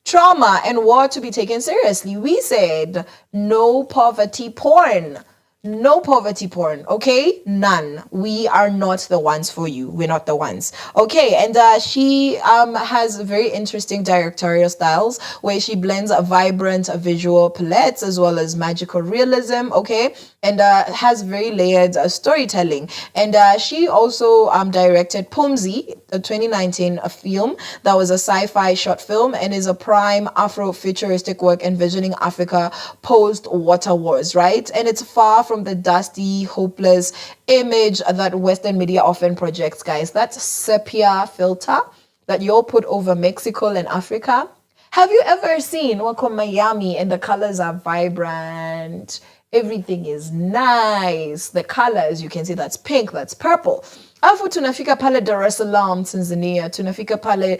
trauma, and war to be taken seriously. We said no poverty porn. No poverty porn, okay? None. We are not the ones for you. We're not the ones. Okay, and she has very interesting directorial styles where she blends a vibrant visual palettes as well as magical realism, okay? And has very layered storytelling. And she also directed Pumzi, a 2019 film that was a sci-fi short film and is a prime Afro-futuristic work envisioning Africa post-water wars, right? And it's far from the dusty, hopeless image that Western media often projects, guys. That sepia filter that you all put over Mexico and Africa. Have you ever seen Wako Miami and the colors are vibrant? Everything is nice. The colors, you can see that's pink, that's purple. Alafu tunafika pale Dar es Salaam, Tanzania, tunafika pale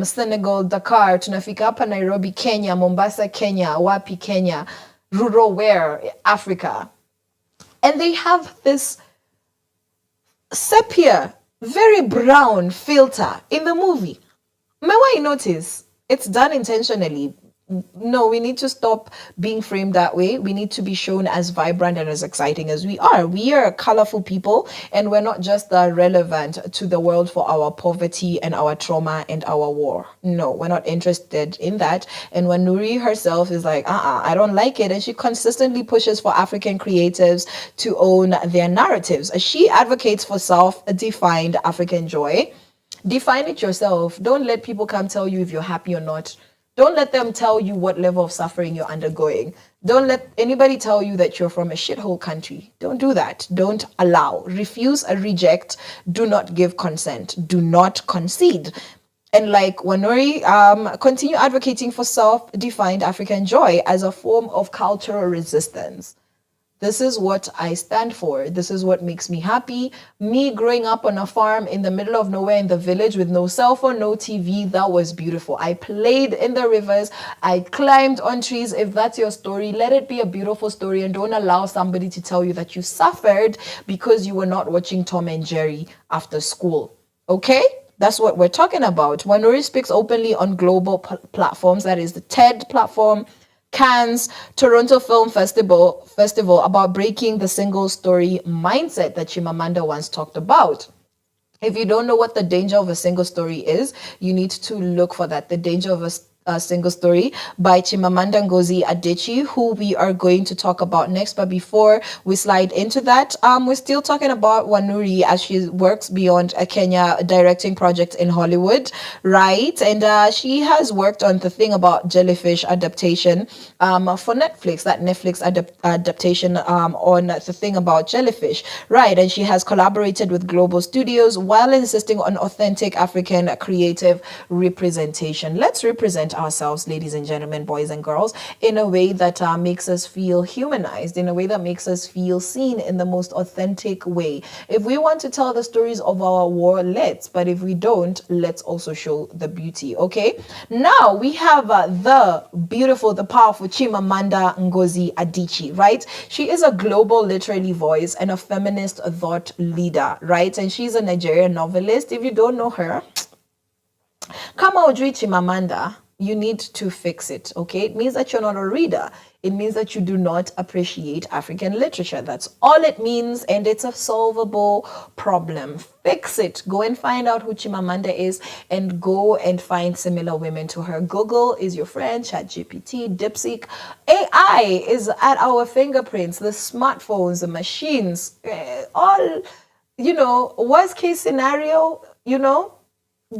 Senegal, Dakar, tunafika hapa Nairobi, Kenya, Mombasa, Kenya, Wapi, Kenya, rural wear, Africa. And they have this sepia, very brown filter in the movie. May I notice? It's done intentionally. No, we need to stop being framed that way. We need to be shown as vibrant and as exciting as we are. We are colorful people, and we're not just relevant to the world for our poverty and our trauma and our war. No, we're not interested in that. And when Nuri herself is like, I don't like it, and she consistently pushes for African creatives to own their narratives. She advocates for self-defined African joy. Define it yourself. Don't let people come tell you if you're happy or not. Don't let them tell you what level of suffering you're undergoing. Don't let anybody tell you that you're from a shithole country. Don't do that. Don't allow. Refuse, reject. Do not give consent. Do not concede. And like Wanuri, continue advocating for self-defined African joy as a form of cultural resistance. This is what I stand for. This is what makes me happy. Me growing up on a farm in the middle of nowhere in the village with no cell phone, no TV, that was beautiful. I played in the rivers. I climbed on trees. If that's your story, let it be a beautiful story, and don't allow somebody to tell you that you suffered because you were not watching Tom and Jerry after school. Okay? That's what we're talking about. Wanuri speaks openly on global platforms. That is the TED platform, Cannes, Toronto Film Festival about breaking the single story mindset that Chimamanda once talked about. If you don't know what the danger of a single story is, you need to look for that. The danger of a single story by Chimamanda Ngozi Adichie, who we are going to talk about next. But before we slide into that, we're still talking about Wanuri as she works beyond Kenya, directing projects in Hollywood, right? And she has worked on the thing about jellyfish adaptation for Netflix, that Netflix adaptation on the thing about jellyfish, right? And she has collaborated with global studios while insisting on authentic African creative representation. Let's represent ourselves, ladies and gentlemen, boys and girls, in a way that makes us feel humanized, in a way that makes us feel seen in the most authentic way. If we want to tell the stories of our war, let's, but if we don't, let's also show the beauty, okay? Now we have the beautiful, the powerful Chimamanda Ngozi Adichie, right? She is a global literary voice and a feminist thought leader, right? And she's a Nigerian novelist. If you don't know her, come out, Chimamanda. You need to fix it, okay? It means that you're not a reader. It means that you do not appreciate African literature. That's all it means, and it's a solvable problem. Fix it. Go and find out who Chimamanda is, and go and find similar women to her. Google is your friend, ChatGPT, DeepSeek. AI is at our fingerprints, the smartphones, the machines, all, worst case scenario,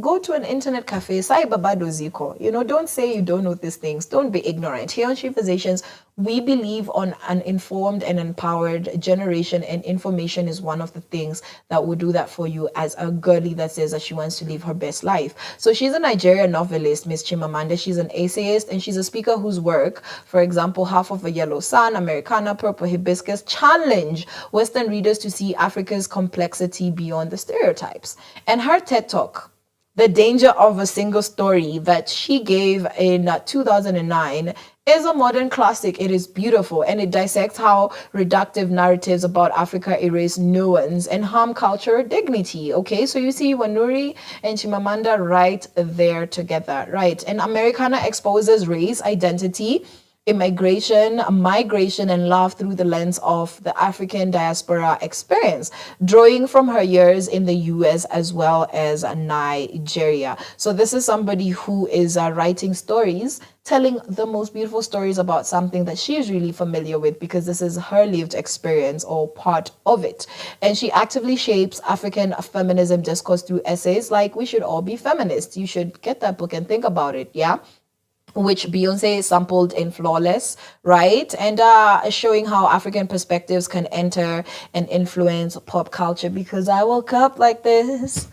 go to an internet cafe, don't say you don't know these things. Don't be ignorant. Here on Sheversations, we believe on an informed and empowered generation, and information is one of the things that will do that for you as a girlie that says that she wants to live her best life. So she's a Nigerian novelist, Miss Chimamanda. She's an essayist, and she's a speaker whose work, for example, Half of a Yellow Sun, Americana, Purple Hibiscus, challenge Western readers to see Africa's complexity beyond the stereotypes. And her TED Talk, The Danger of a Single Story, that she gave in 2009, is a modern classic. It is beautiful, and it dissects how reductive narratives about Africa erase nuance and harm cultural dignity. Okay, so you see Wanuri and Chimamanda right there together, right? And Americana exposes race, identity, immigration, migration, and love through the lens of the African diaspora experience, drawing from her years in the US as well as Nigeria. So this is somebody who is writing stories, telling the most beautiful stories about something that she is really familiar with, because this is her lived experience or part of it. And she actively shapes African feminism discourse through essays like "We Should All Be Feminists." You should get that book and think about it, yeah? Which Beyonce sampled in Flawless, right? And showing how African perspectives can enter and influence pop culture. Because I woke up like this,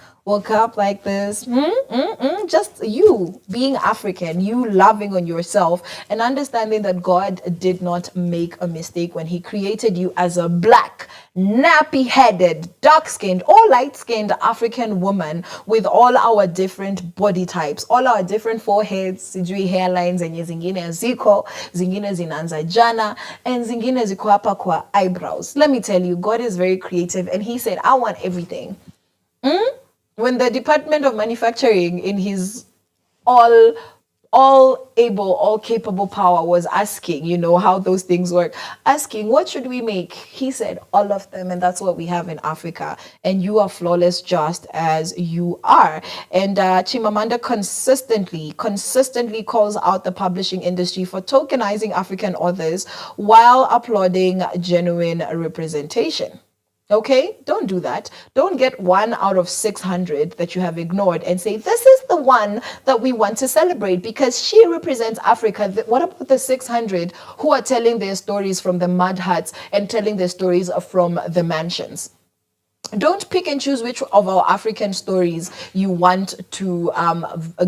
just you being African, you loving on yourself and understanding that God did not make a mistake when he created you as a black, nappy-headed, dark-skinned or light-skinned African woman with all our different body types, all our different foreheads, sijui hairlines, zenye zingine ziko, zingine zinaanza jana, and zingine ziko hapa kwa eyebrows. Let me tell you, God is very creative, and he said, I want everything. When the Department of Manufacturing in his all able, all capable power was asking, you know, how those things work, asking, what should we make? He said, all of them. And that's what we have in Africa. And you are flawless just as you are. And Chimamanda consistently calls out the publishing industry for tokenizing African authors while applauding genuine representation. Okay, don't do that. Don't get 1 out of 600 that you have ignored and say, this is the one that we want to celebrate because she represents Africa. What about the 600 who are telling their stories from the mud huts and telling their stories from the mansions? Don't pick and choose which of our African stories you want to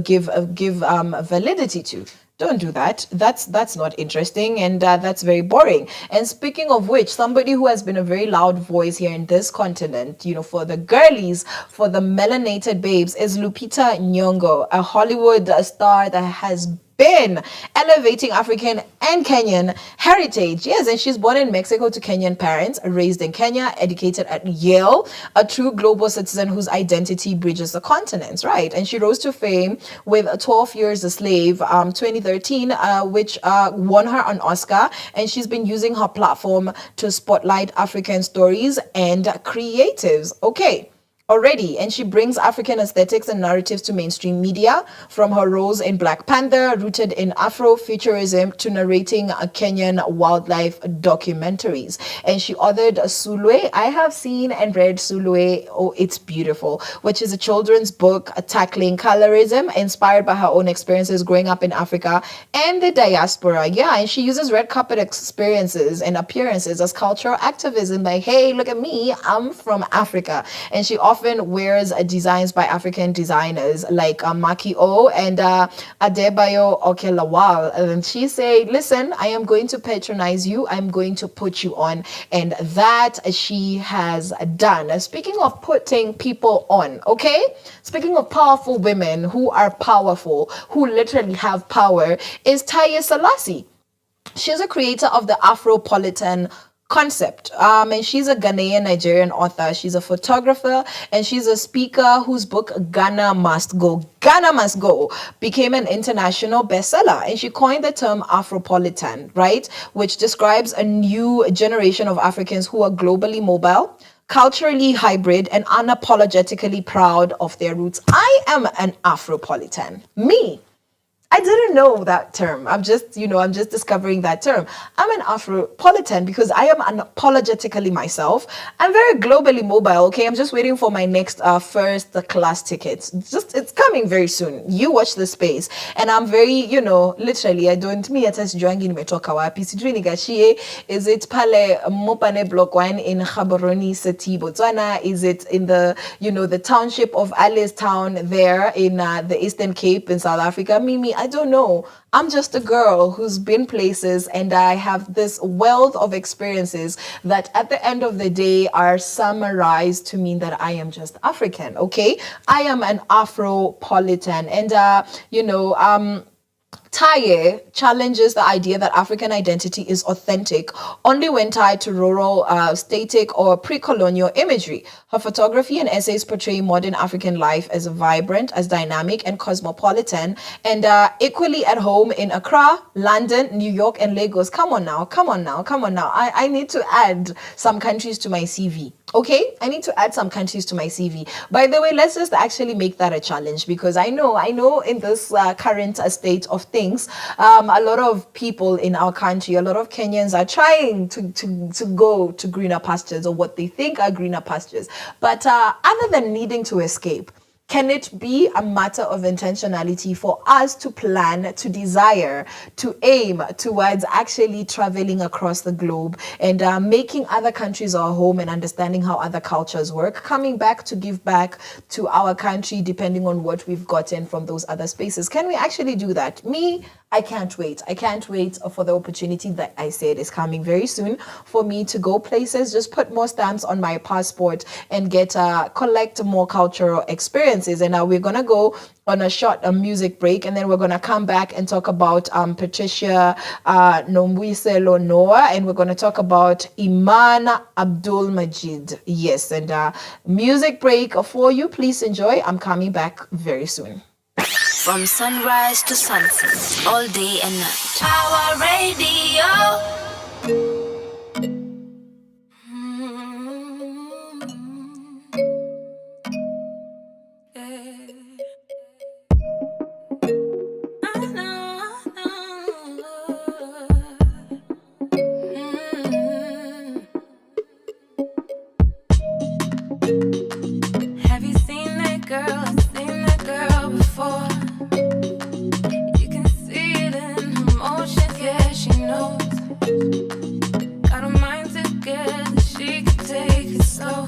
give validity to. Don't do that. That's not interesting, and that's very boring. And speaking of which, somebody who has been a very loud voice here in this continent, you know, for the girlies, for the melanated babes, is Lupita Nyong'o, a Hollywood star that has been elevating African and Kenyan heritage. Yes, and she's born in Mexico to Kenyan parents, raised in Kenya, educated at Yale, a true global citizen whose identity bridges the continents, right? And she rose to fame with 12 Years a Slave, 2013, which won her an Oscar. And she's been using her platform to spotlight African stories and creatives. Okay. Already, and she brings African aesthetics and narratives to mainstream media, from her roles in Black Panther, rooted in Afrofuturism, to narrating Kenyan wildlife documentaries. And she authored Sulwe. I have seen and read Sulwe. Oh, it's beautiful, which is a children's book tackling colorism, inspired by her own experiences growing up in Africa and the diaspora. Yeah, and she uses red carpet experiences and appearances as cultural activism, like, hey, look at me, I'm from Africa. And she often wears designs by African designers like Maki O and Adebayo Okelawal. And she say, listen, I am going to patronize you. I'm going to put you on. And that she has done. Speaking of putting people on, okay? Speaking of powerful women who are powerful, who literally have power, is Taye Selassie. She's a creator of the Afropolitan concept, and she's a Ghanaian Nigerian author. She's a photographer, and she's a speaker whose book Ghana Must Go became an international bestseller. And she coined the term Afropolitan, right, which describes a new generation of Africans who are globally mobile, culturally hybrid, and unapologetically proud of their roots. I am an Afropolitan. Me. I didn't know that term. I'm just discovering that term. I'm an Afropolitan because I am unapologetically myself. I'm very globally mobile, okay? I'm just waiting for my next first class tickets. It's coming very soon. You watch the space. And I'm very, literally, I don't, me at Joangi nimetoka wapi. Sijui nigashie. Is it pale Mopane Block 1 in Gaborone City, Botswana? Is it in the, the township of Alice Town there in the Eastern Cape in South Africa? Mimi, I don't know. I'm just a girl who's been places, and I have this wealth of experiences that at the end of the day are summarized to mean that I am just African, okay? I am an Afropolitan. And, Taye challenges the idea that African identity is authentic only when tied to rural, static, or pre-colonial imagery. Her photography and essays portray modern African life as vibrant, as dynamic, and cosmopolitan, and equally at home in Accra, London, New York, and Lagos. Come on now. I need to add some countries to my CV. Okay, I need to add some countries to my CV. By the way, let's just actually make that a challenge, because I know in this current state of things, a lot of people in our country, a lot of Kenyans are trying to go to greener pastures, or what they think are greener pastures. But other than needing to escape, can it be a matter of intentionality for us to plan, to desire, to aim towards actually traveling across the globe and making other countries our home and understanding how other cultures work, coming back to give back to our country depending on what we've gotten from those other spaces? Can we actually do that? Me, I can't wait. I can't wait for the opportunity that I said is coming very soon for me to go places, just put more stamps on my passport and collect more cultural experiences. And now we're going to go on a music break, and then we're going to come back and talk about Patricia Nombwiselo Noah, and we're going to talk about Iman Abdul Majid. Yes, and music break for you. Please enjoy. I'm coming back very soon. From sunrise to sunset, all day and night. Our radio. Have you seen that girl? I've seen that girl before. You can see it in her motions, yeah, she knows. Got her mind together, she can take it slow.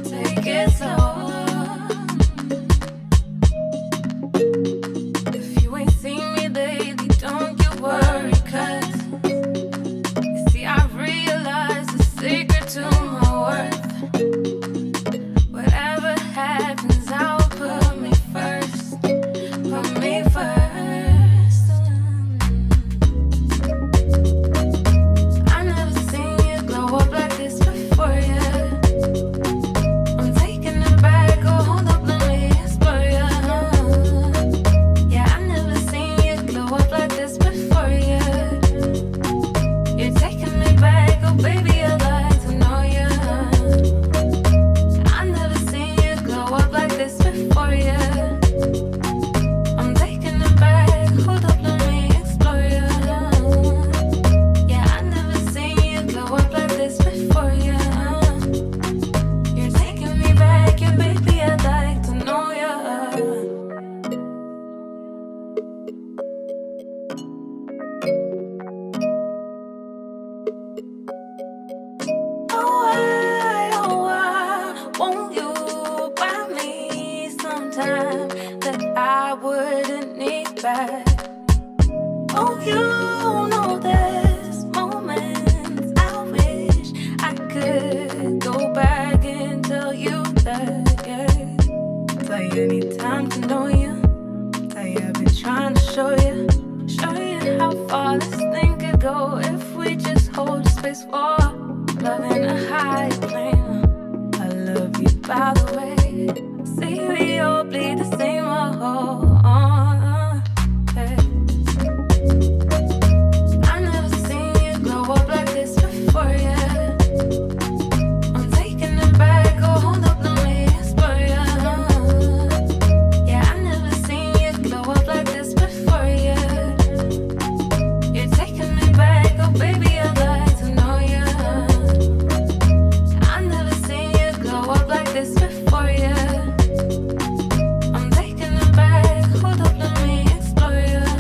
Take it slow. If you ain't seen me lately, don't you worry, 'cause you see, I realized the secret to my worth. Whatever happens, I'll put me first. Put me first. I never seen you glow up like this before, yeah. I'm taking it back, oh hold up, let me explore, yeah. Yeah, I never seen you glow up like this before, yeah. You're taking me back, oh baby, I'd like to know you. I never seen you glow up like this before, yeah. I'm taking it back, hold up, let me explore, yeah. Yeah, I never seen you glow up like this before, yeah. You're taking me back, yeah, baby, I'd like to know ya. Oh, why won't you buy me sometime that I wouldn't need back? Oh, you know there's moments I wish I could go back and tell you that, yeah. Tell you I need time to know you. Tell you I've been trying to show you how far this thing could go if we just hold space for love in a high plane. I love you, by the way. See, we all bleed the same. Hey. I never seen you glow up like this before, yeah. I'm taking it back, oh hold up, let me explore, yeah. Yeah, I never seen you glow up like this before, yeah. You're taking me back, oh baby, I'd like to know you. I never seen you glow up like this before, yeah. I'm taking it back, hold up, let me explore, yeah.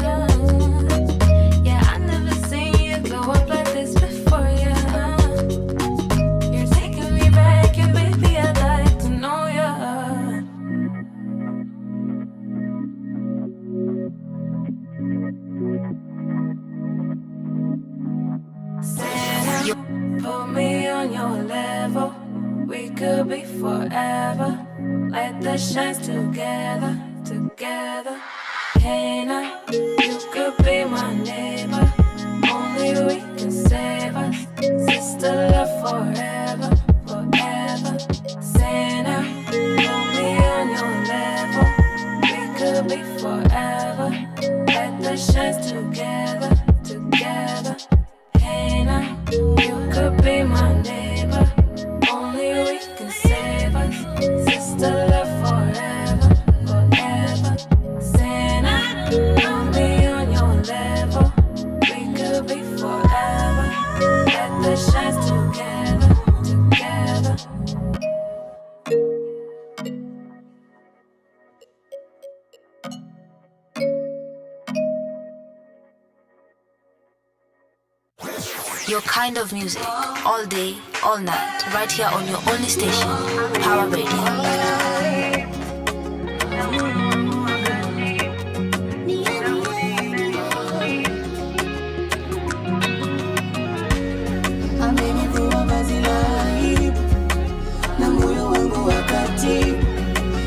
Yeah, I never seen you glow up like this before, yeah. You're taking me back, yeah, baby, I'd like to know you. Put me on your level. We could be forever. Let the shines together, together. Hey now, you You could be my neighbor. Only we can save us. Sister love forever, forever. Santa, put me on your level. We could be forever. Let the shines together, together. Hey now, you could be my neighbor. Only we can save us. Sister love forever, forever. Santa, put me on your level. We could be forever. Let the shines together, together. Your kind of music, all day, all night, right here on your only station, Power Radio. Amenivua vazi la aibu na moyo wangu wakati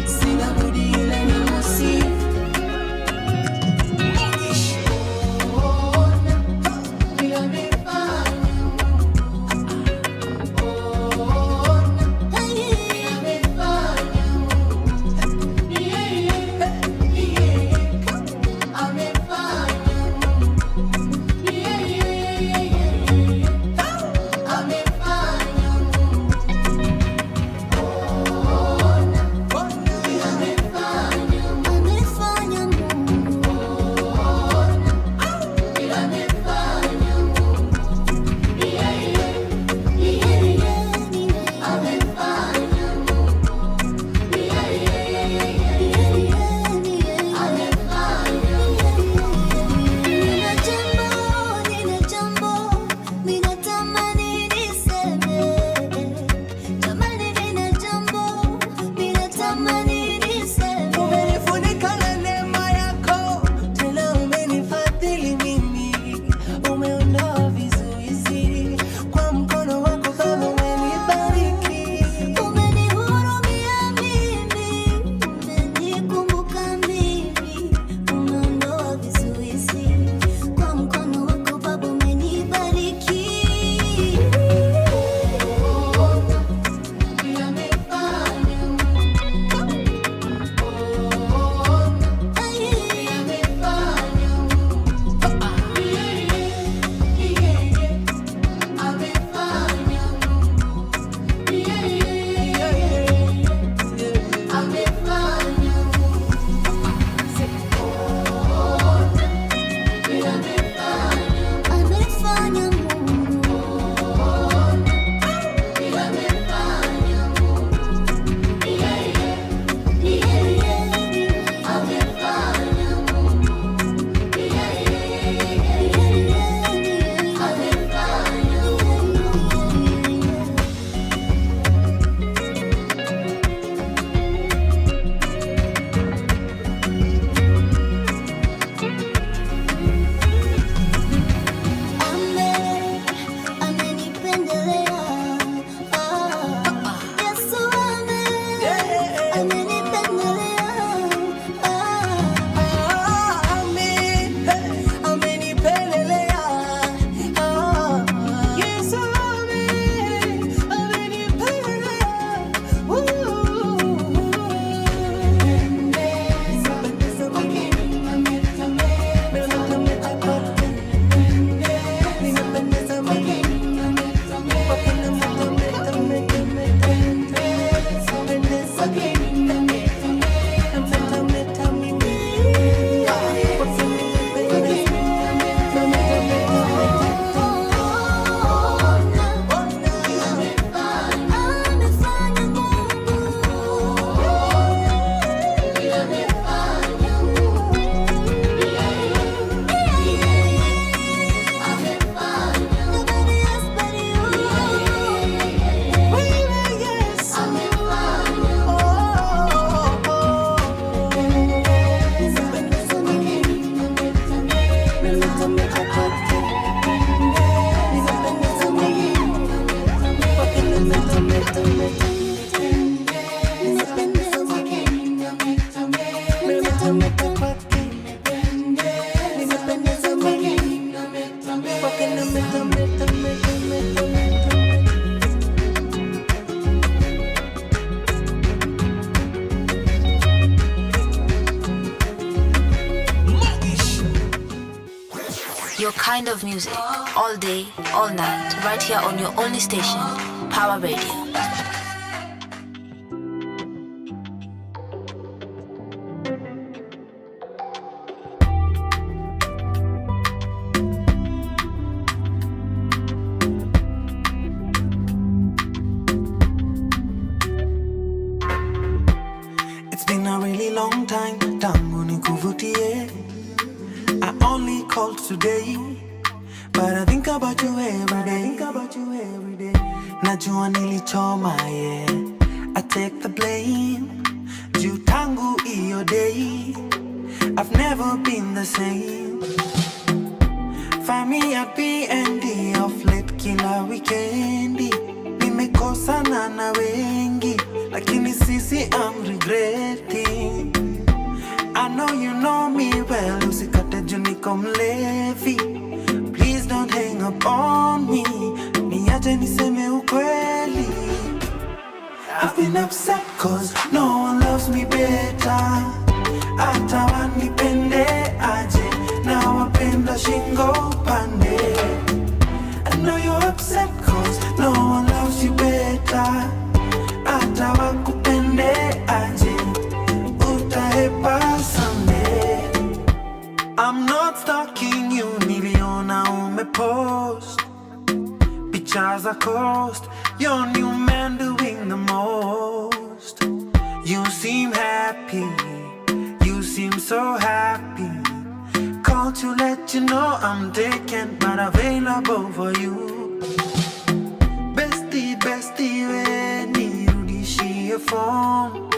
sina budi ila nimusifu. Your kind of music, all day, all night, right here on your only station, Power Radio. It's been a really long time, tangu nikuvutie. I only called today, but I think about you every day. Najua nilichoma, yeah. I take the blame. Juu tangu iyo day, I've never been the same. Find me at B&D off late kila weekendi. Nimekosana na wengi, lakini sisi I'm regretting. I know you know me well, usikate juu niko mlevi. Please don't hang up on me, niache niseme ukweli. I've been upset cause no one loves me better. Hata wanipende aje, na wapenda shingo pande. I know you're upset cause no one loves you better. Hata wakupende aje, utahepa someday. I'm not stalking you, niliona umepost pictures are cost. Your new man doing the most. You seem happy, you seem so happy. Called to let you know I'm taken, but available for you. Bestie, bestie, when nirudishie phone,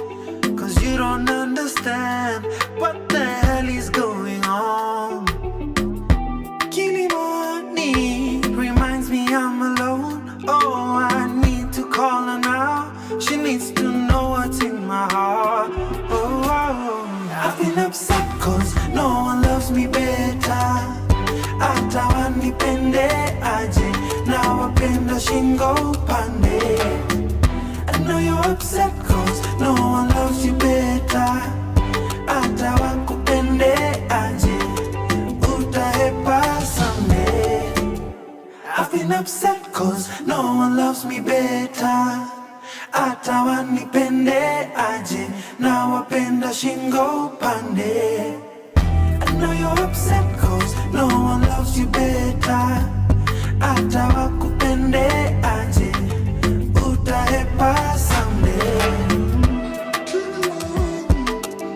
cause you don't understand what the hell is going on. Kilimani reminds me I'm alone. Oh, I need to call her now. She needs to know what's in my heart. Oh, I've been upset cause no one loves me better. Hata wanipende aje, na wapenda shingo pande. I know you're upset cause no one loves you better. Hata wakupende aje, utahepa someday. I've been upset cause no one loves me better. Hata wanipende aje, na wapenda shingo pande. I know you're upset cause no one loves you better. Hata wakupende aje, utahepa someday.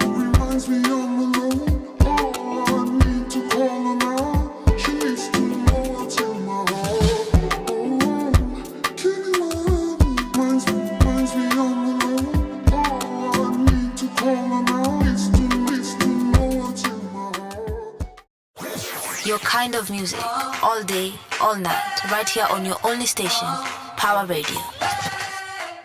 Reminds me I'm alone. Oh, I need to call her now. She needs to know what's in my heart. Oh, reminds me I'm alone. Oh, I need to call her now. Needs to know what's in my heart. Your kind of music, all day, all night, right here on your only station, Power Radio.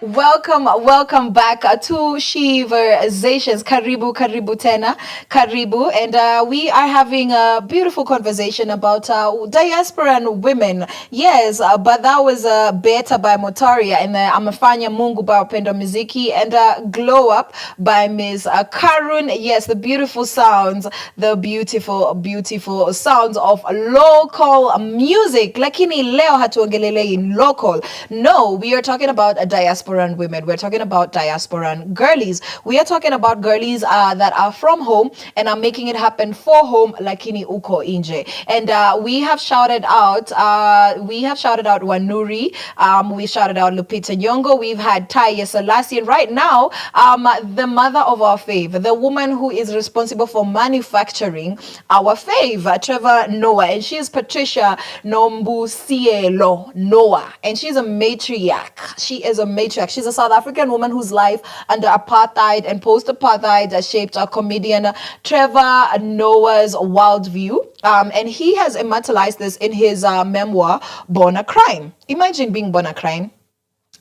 Welcome back to Sheversations. Karibu tena, karibu. And we are having a beautiful conversation about diaspora and women. Yes, but that was Beta by Motaria and Amafanya Mungu by Upendo Muziki and Glow Up by Ms. Karun. Yes, the beautiful sounds sounds of local music. Lakini leo hatuongelele in local. No, we are talking about a diaspora and women. We're talking about diaspora and girlies. We are talking about girlies that are from home and are making it happen for home, lakini uko inje. And we have shouted out Wanuri. We shouted out Lupita Nyong'o. We've had Taya Selassie, and right now, the mother of our fave, the woman who is responsible for manufacturing our fave, Trevor Noah, and she is Patricia Nombusielo Noah, and she's a matriarch. She is a matriarch. She's a South African woman whose life under apartheid and post-apartheid shaped a comedian Trevor Noah's worldview. And he has immortalized this in his memoir, Born a Crime. Imagine being born a crime.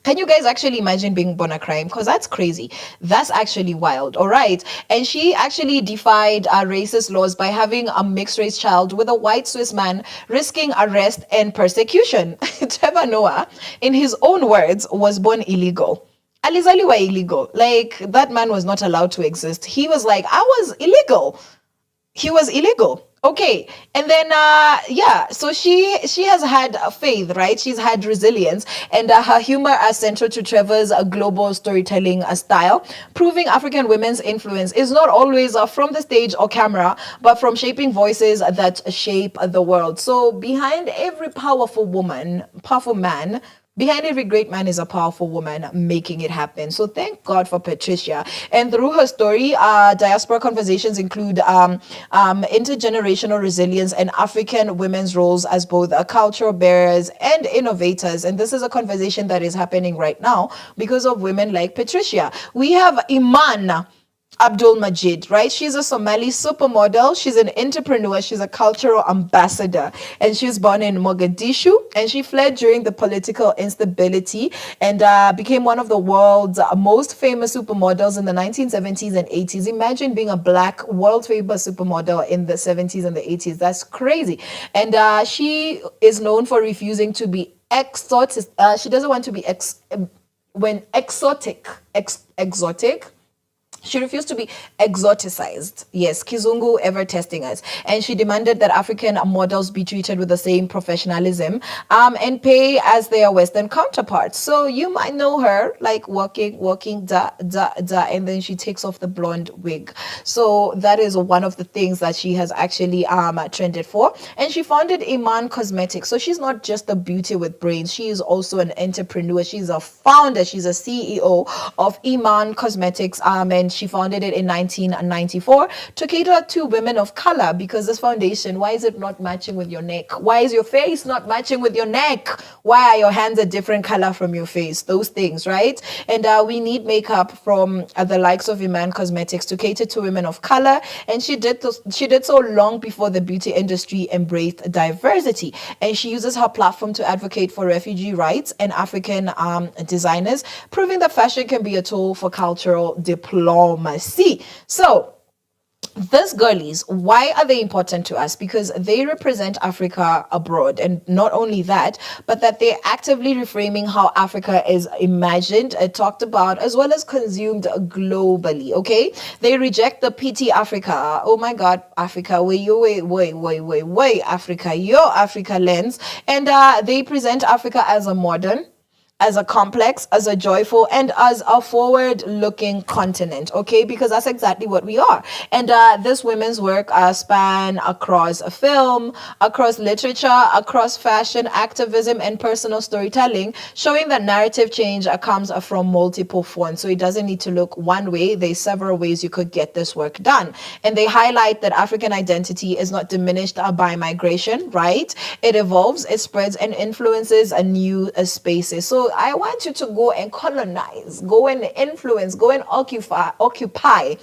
Can you guys actually imagine being born a crime? Because that's crazy. That's actually wild. All right. And she actually defied racist laws by having a mixed race child with a white Swiss man, risking arrest and persecution. Trevor Noah, in his own words, was born illegal. Alizaliwa illegal. Like, that man was not allowed to exist. He was like, I was illegal. He was illegal. Okay. And then yeah, so she has had faith, right? She's had resilience, and her humor as central to Trevor's global storytelling style, proving African women's influence is not always from the stage or camera, but from shaping voices that shape the world. So behind every powerful woman, powerful man, behind every great man is a powerful woman making it happen. So thank God for Patricia. And through her story, Diaspora Conversations include intergenerational resilience and African women's roles as both cultural bearers and innovators. And this is a conversation that is happening right now because of women like Patricia. We have Iman Abdul Majid, right? She's a Somali supermodel. She's an entrepreneur. She's a cultural ambassador. And she was born in Mogadishu. And she fled during the political instability and became one of the world's most famous supermodels in the 1970s and 80s. Imagine being a black world famous supermodel in the 70s and the 80s. That's crazy. And she is known for refusing to be exotic. She doesn't want to be exotic. She refused to be exoticized. Yes, Kizungu ever testing us. And she demanded that African models be treated with the same professionalism and pay as their Western counterparts. So you might know her like walking, and then she takes off the blonde wig. So that is one of the things that she has actually trended for. And she founded Iman Cosmetics. So she's not just a beauty with brains. She is also an entrepreneur. She's a founder. She's a CEO of Iman Cosmetics. And she founded it in 1994 to cater to women of color, because this foundation, why is it not matching with your neck? Why is your face not matching with your neck? Why are your hands a different color from your face? Those things, right? And we need makeup from the likes of Iman Cosmetics to cater to women of color. And she did so long before the beauty industry embraced diversity. And she uses her platform to advocate for refugee rights and African designers, proving that fashion can be a tool for cultural diplomacy. So these girlies, why are they important to us? Because they represent Africa abroad. And not only that, but that they're actively reframing how Africa is imagined, talked about, as well as consumed globally. Okay, they reject the PT Africa, oh my God, Africa, way Africa, your Africa lens. And they present Africa as a modern, as a complex, as a joyful, and as a forward-looking continent, okay? Because that's exactly what we are. And this women's work span across film, across literature, across fashion, activism, and personal storytelling, showing that narrative change comes from multiple fronts. So it doesn't need to look one way. There's several ways you could get this work done. And they highlight that African identity is not diminished by migration, right? It evolves, it spreads, and influences new spaces. So I want you to go and colonize, go and influence, go and occupy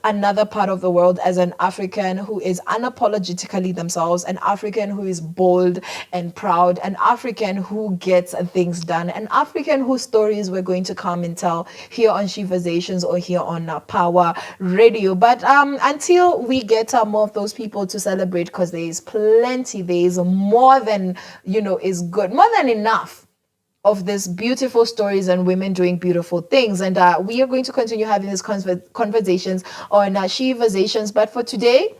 another part of the world as an African who is unapologetically themselves, an African who is bold and proud, an African who gets things done, an African whose stories we're going to come and tell here on Sheversations or here on Power Radio. But until we get more of those people to celebrate, because there is plenty, there is more than, is good, more than enough of these beautiful stories and women doing beautiful things. And we are going to continue having these conversations on Sheversations. But for today,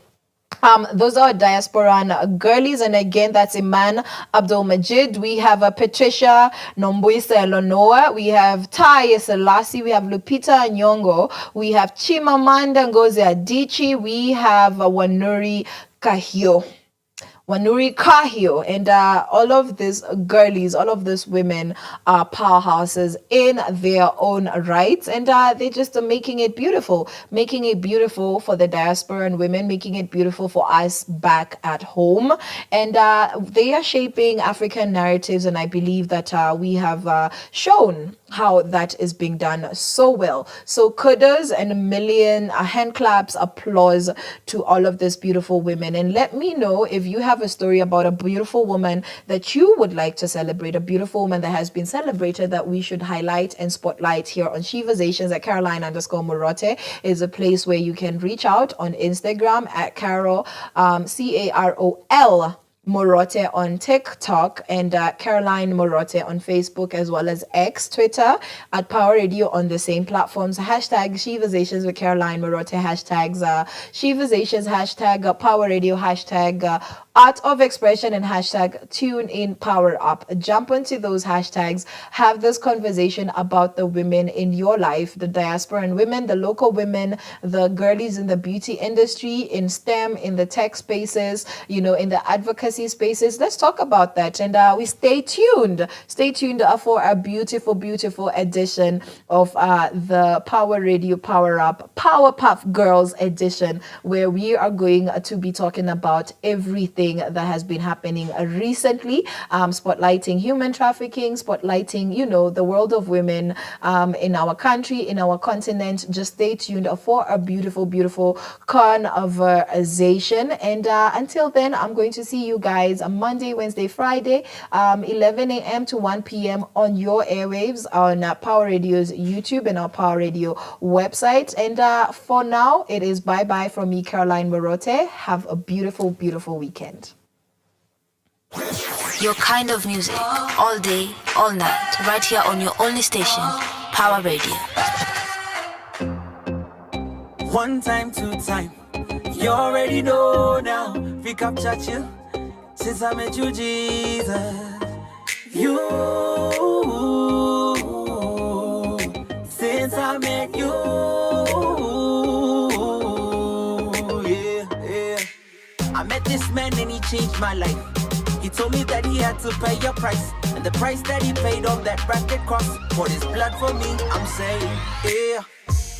those are Diasporan girlies, and again, that's Iman Abdul Majid. We have Patricia Nombuisa Elonoa. We have Tai Selassie. We have Lupita Nyong'o. We have Chimamanda Ngozi Adichie. We have Wanuri Kahio. And all of these girlies, all of these women are powerhouses in their own rights, and they just are making it beautiful for the diaspora and women, making it beautiful for us back at home. And they are shaping African narratives, and I believe that we have shown how that is being done so well. So kudos and a million hand claps, applause to all of these beautiful women. And let me know if you have a story about a beautiful woman that you would like to celebrate, a beautiful woman that has been celebrated that we should highlight and spotlight here on Sheversations at Caroline_Murote is a place where you can reach out on Instagram at Carol, Carol Murote on TikTok and Caroline Murote on Facebook as well as X, Twitter at Power Radio on the same platforms. Hashtag Sheversations with Caroline Murote, hashtags Sheversations, hashtag Power Radio, hashtag Art of Expression, and hashtag Tune In Power Up. Jump into those hashtags, have this conversation about the women in your life, the diasporan women, the local women, the girlies in the beauty industry, in STEM, in the tech spaces, in the advocacy spaces. Let's talk about that. And we stay tuned for a beautiful, beautiful edition of the Power Radio Power Up Powerpuff Girls edition, where we are going to be talking about everything that has been happening recently, spotlighting human trafficking, spotlighting, the world of women in our country, in our continent. Just stay tuned for a beautiful, beautiful conversation. And until then, I'm going to see you guys on Monday, Wednesday, Friday, 11 a.m. to 1 p.m. on your airwaves on Power Radio's YouTube and our Power Radio website. And for now, it is bye-bye from me, Caroline Murote. Have a beautiful, beautiful weekend. Your kind of music, all day, all night, right here on your only station, Power Radio. One time, two time, you already know now. Pick up Churchill, since I met you, Jesus. You, since I met you, yeah. I met this man and he changed my life. He told me that he had to pay a price, and the price that he paid on that bracket cross poured his blood for me. I'm saying, yeah.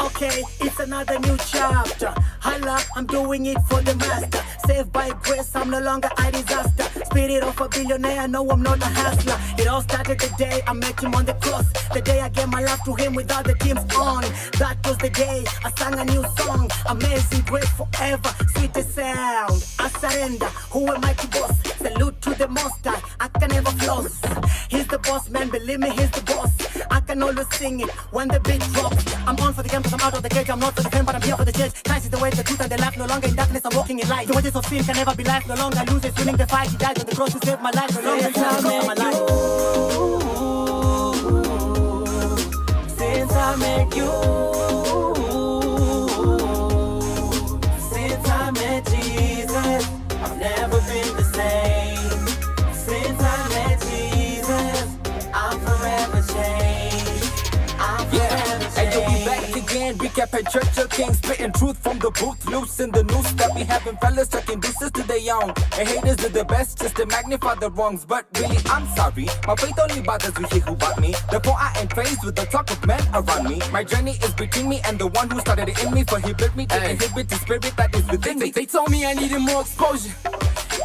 Okay, it's another new chapter. Holla, I'm doing it for the master. Saved by grace, I'm no longer a disaster. Spirit of a billionaire, no, I'm not a hustler. It all started the day I met him on the cross. The day I gave my life to him without the teams on. That was the day I sang a new song. Amazing grace forever, sweetest sound. I surrender, who am I to boss? Salute to the most high, I can never floss. He's the boss, man, believe me, he's the boss. I can always sing it when the beat drops. I'm on for the game, I'm out of the cage, I'm not for the fame, but I'm here for the church. Christ is the way, the truth, and the life. No longer in darkness, I'm walking in light. The wages of sin can never be life. No longer losing, winning the fight. He died on the cross to save my life. No longer my life. Since I met you, since I met Jesus, I've never been the same. Since I met Jesus, I'm forever changed. I'm forever changed. And you'll be back again, recapping Churchill King, spitting truth from the booth, loose in the noose that we having fellas tucking deuces to their own. And haters are the best just to magnify the wrongs, but really I'm sorry, my faith only bothers with he who bought me. Therefore I ain't faced with the talk of men around me. My journey is between me and the one who started it in me, for he built me to inhibit the spirit that is within me. They told me I needed more exposure,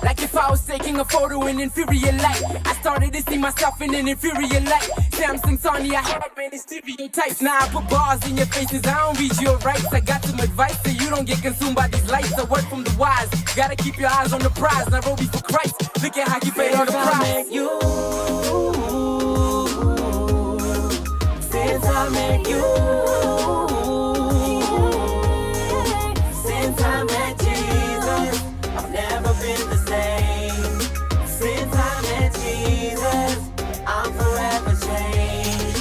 like if I was taking a photo in inferior light. I started to see myself in an inferior light. Samsung, Sony, I had many stereotypes. Now I put bars in your faces, I don't read your rights. I got some advice so you don't get consumed by these lights. A word from the wise, gotta keep your eyes on the prize. Nairobi for Christ, look at how he paid all the price. Since I met you, since I met Jesus, I've never been the same. Since I met Jesus, I'm forever changed.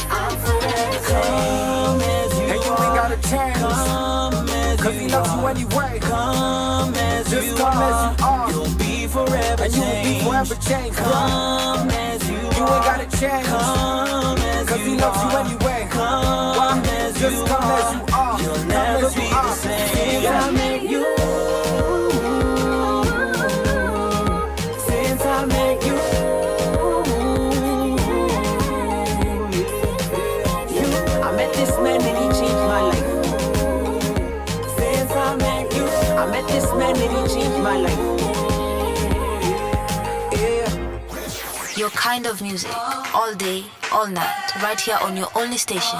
I'm forever changed. And you ain't got a chance, cause he loves you anyway. Come as just you come are. As you are. You'll be forever and changed. you will be forever changed. Come as you ain't are. got a chance, cause he loves you anyway. Come as just you come are. as you are. You'll never be the same. Since I met you, since I met you, I met this man and he changed my life. Since I met you, I met this man and he changed my life. Your kind of music, all day, all night, right here on your only station.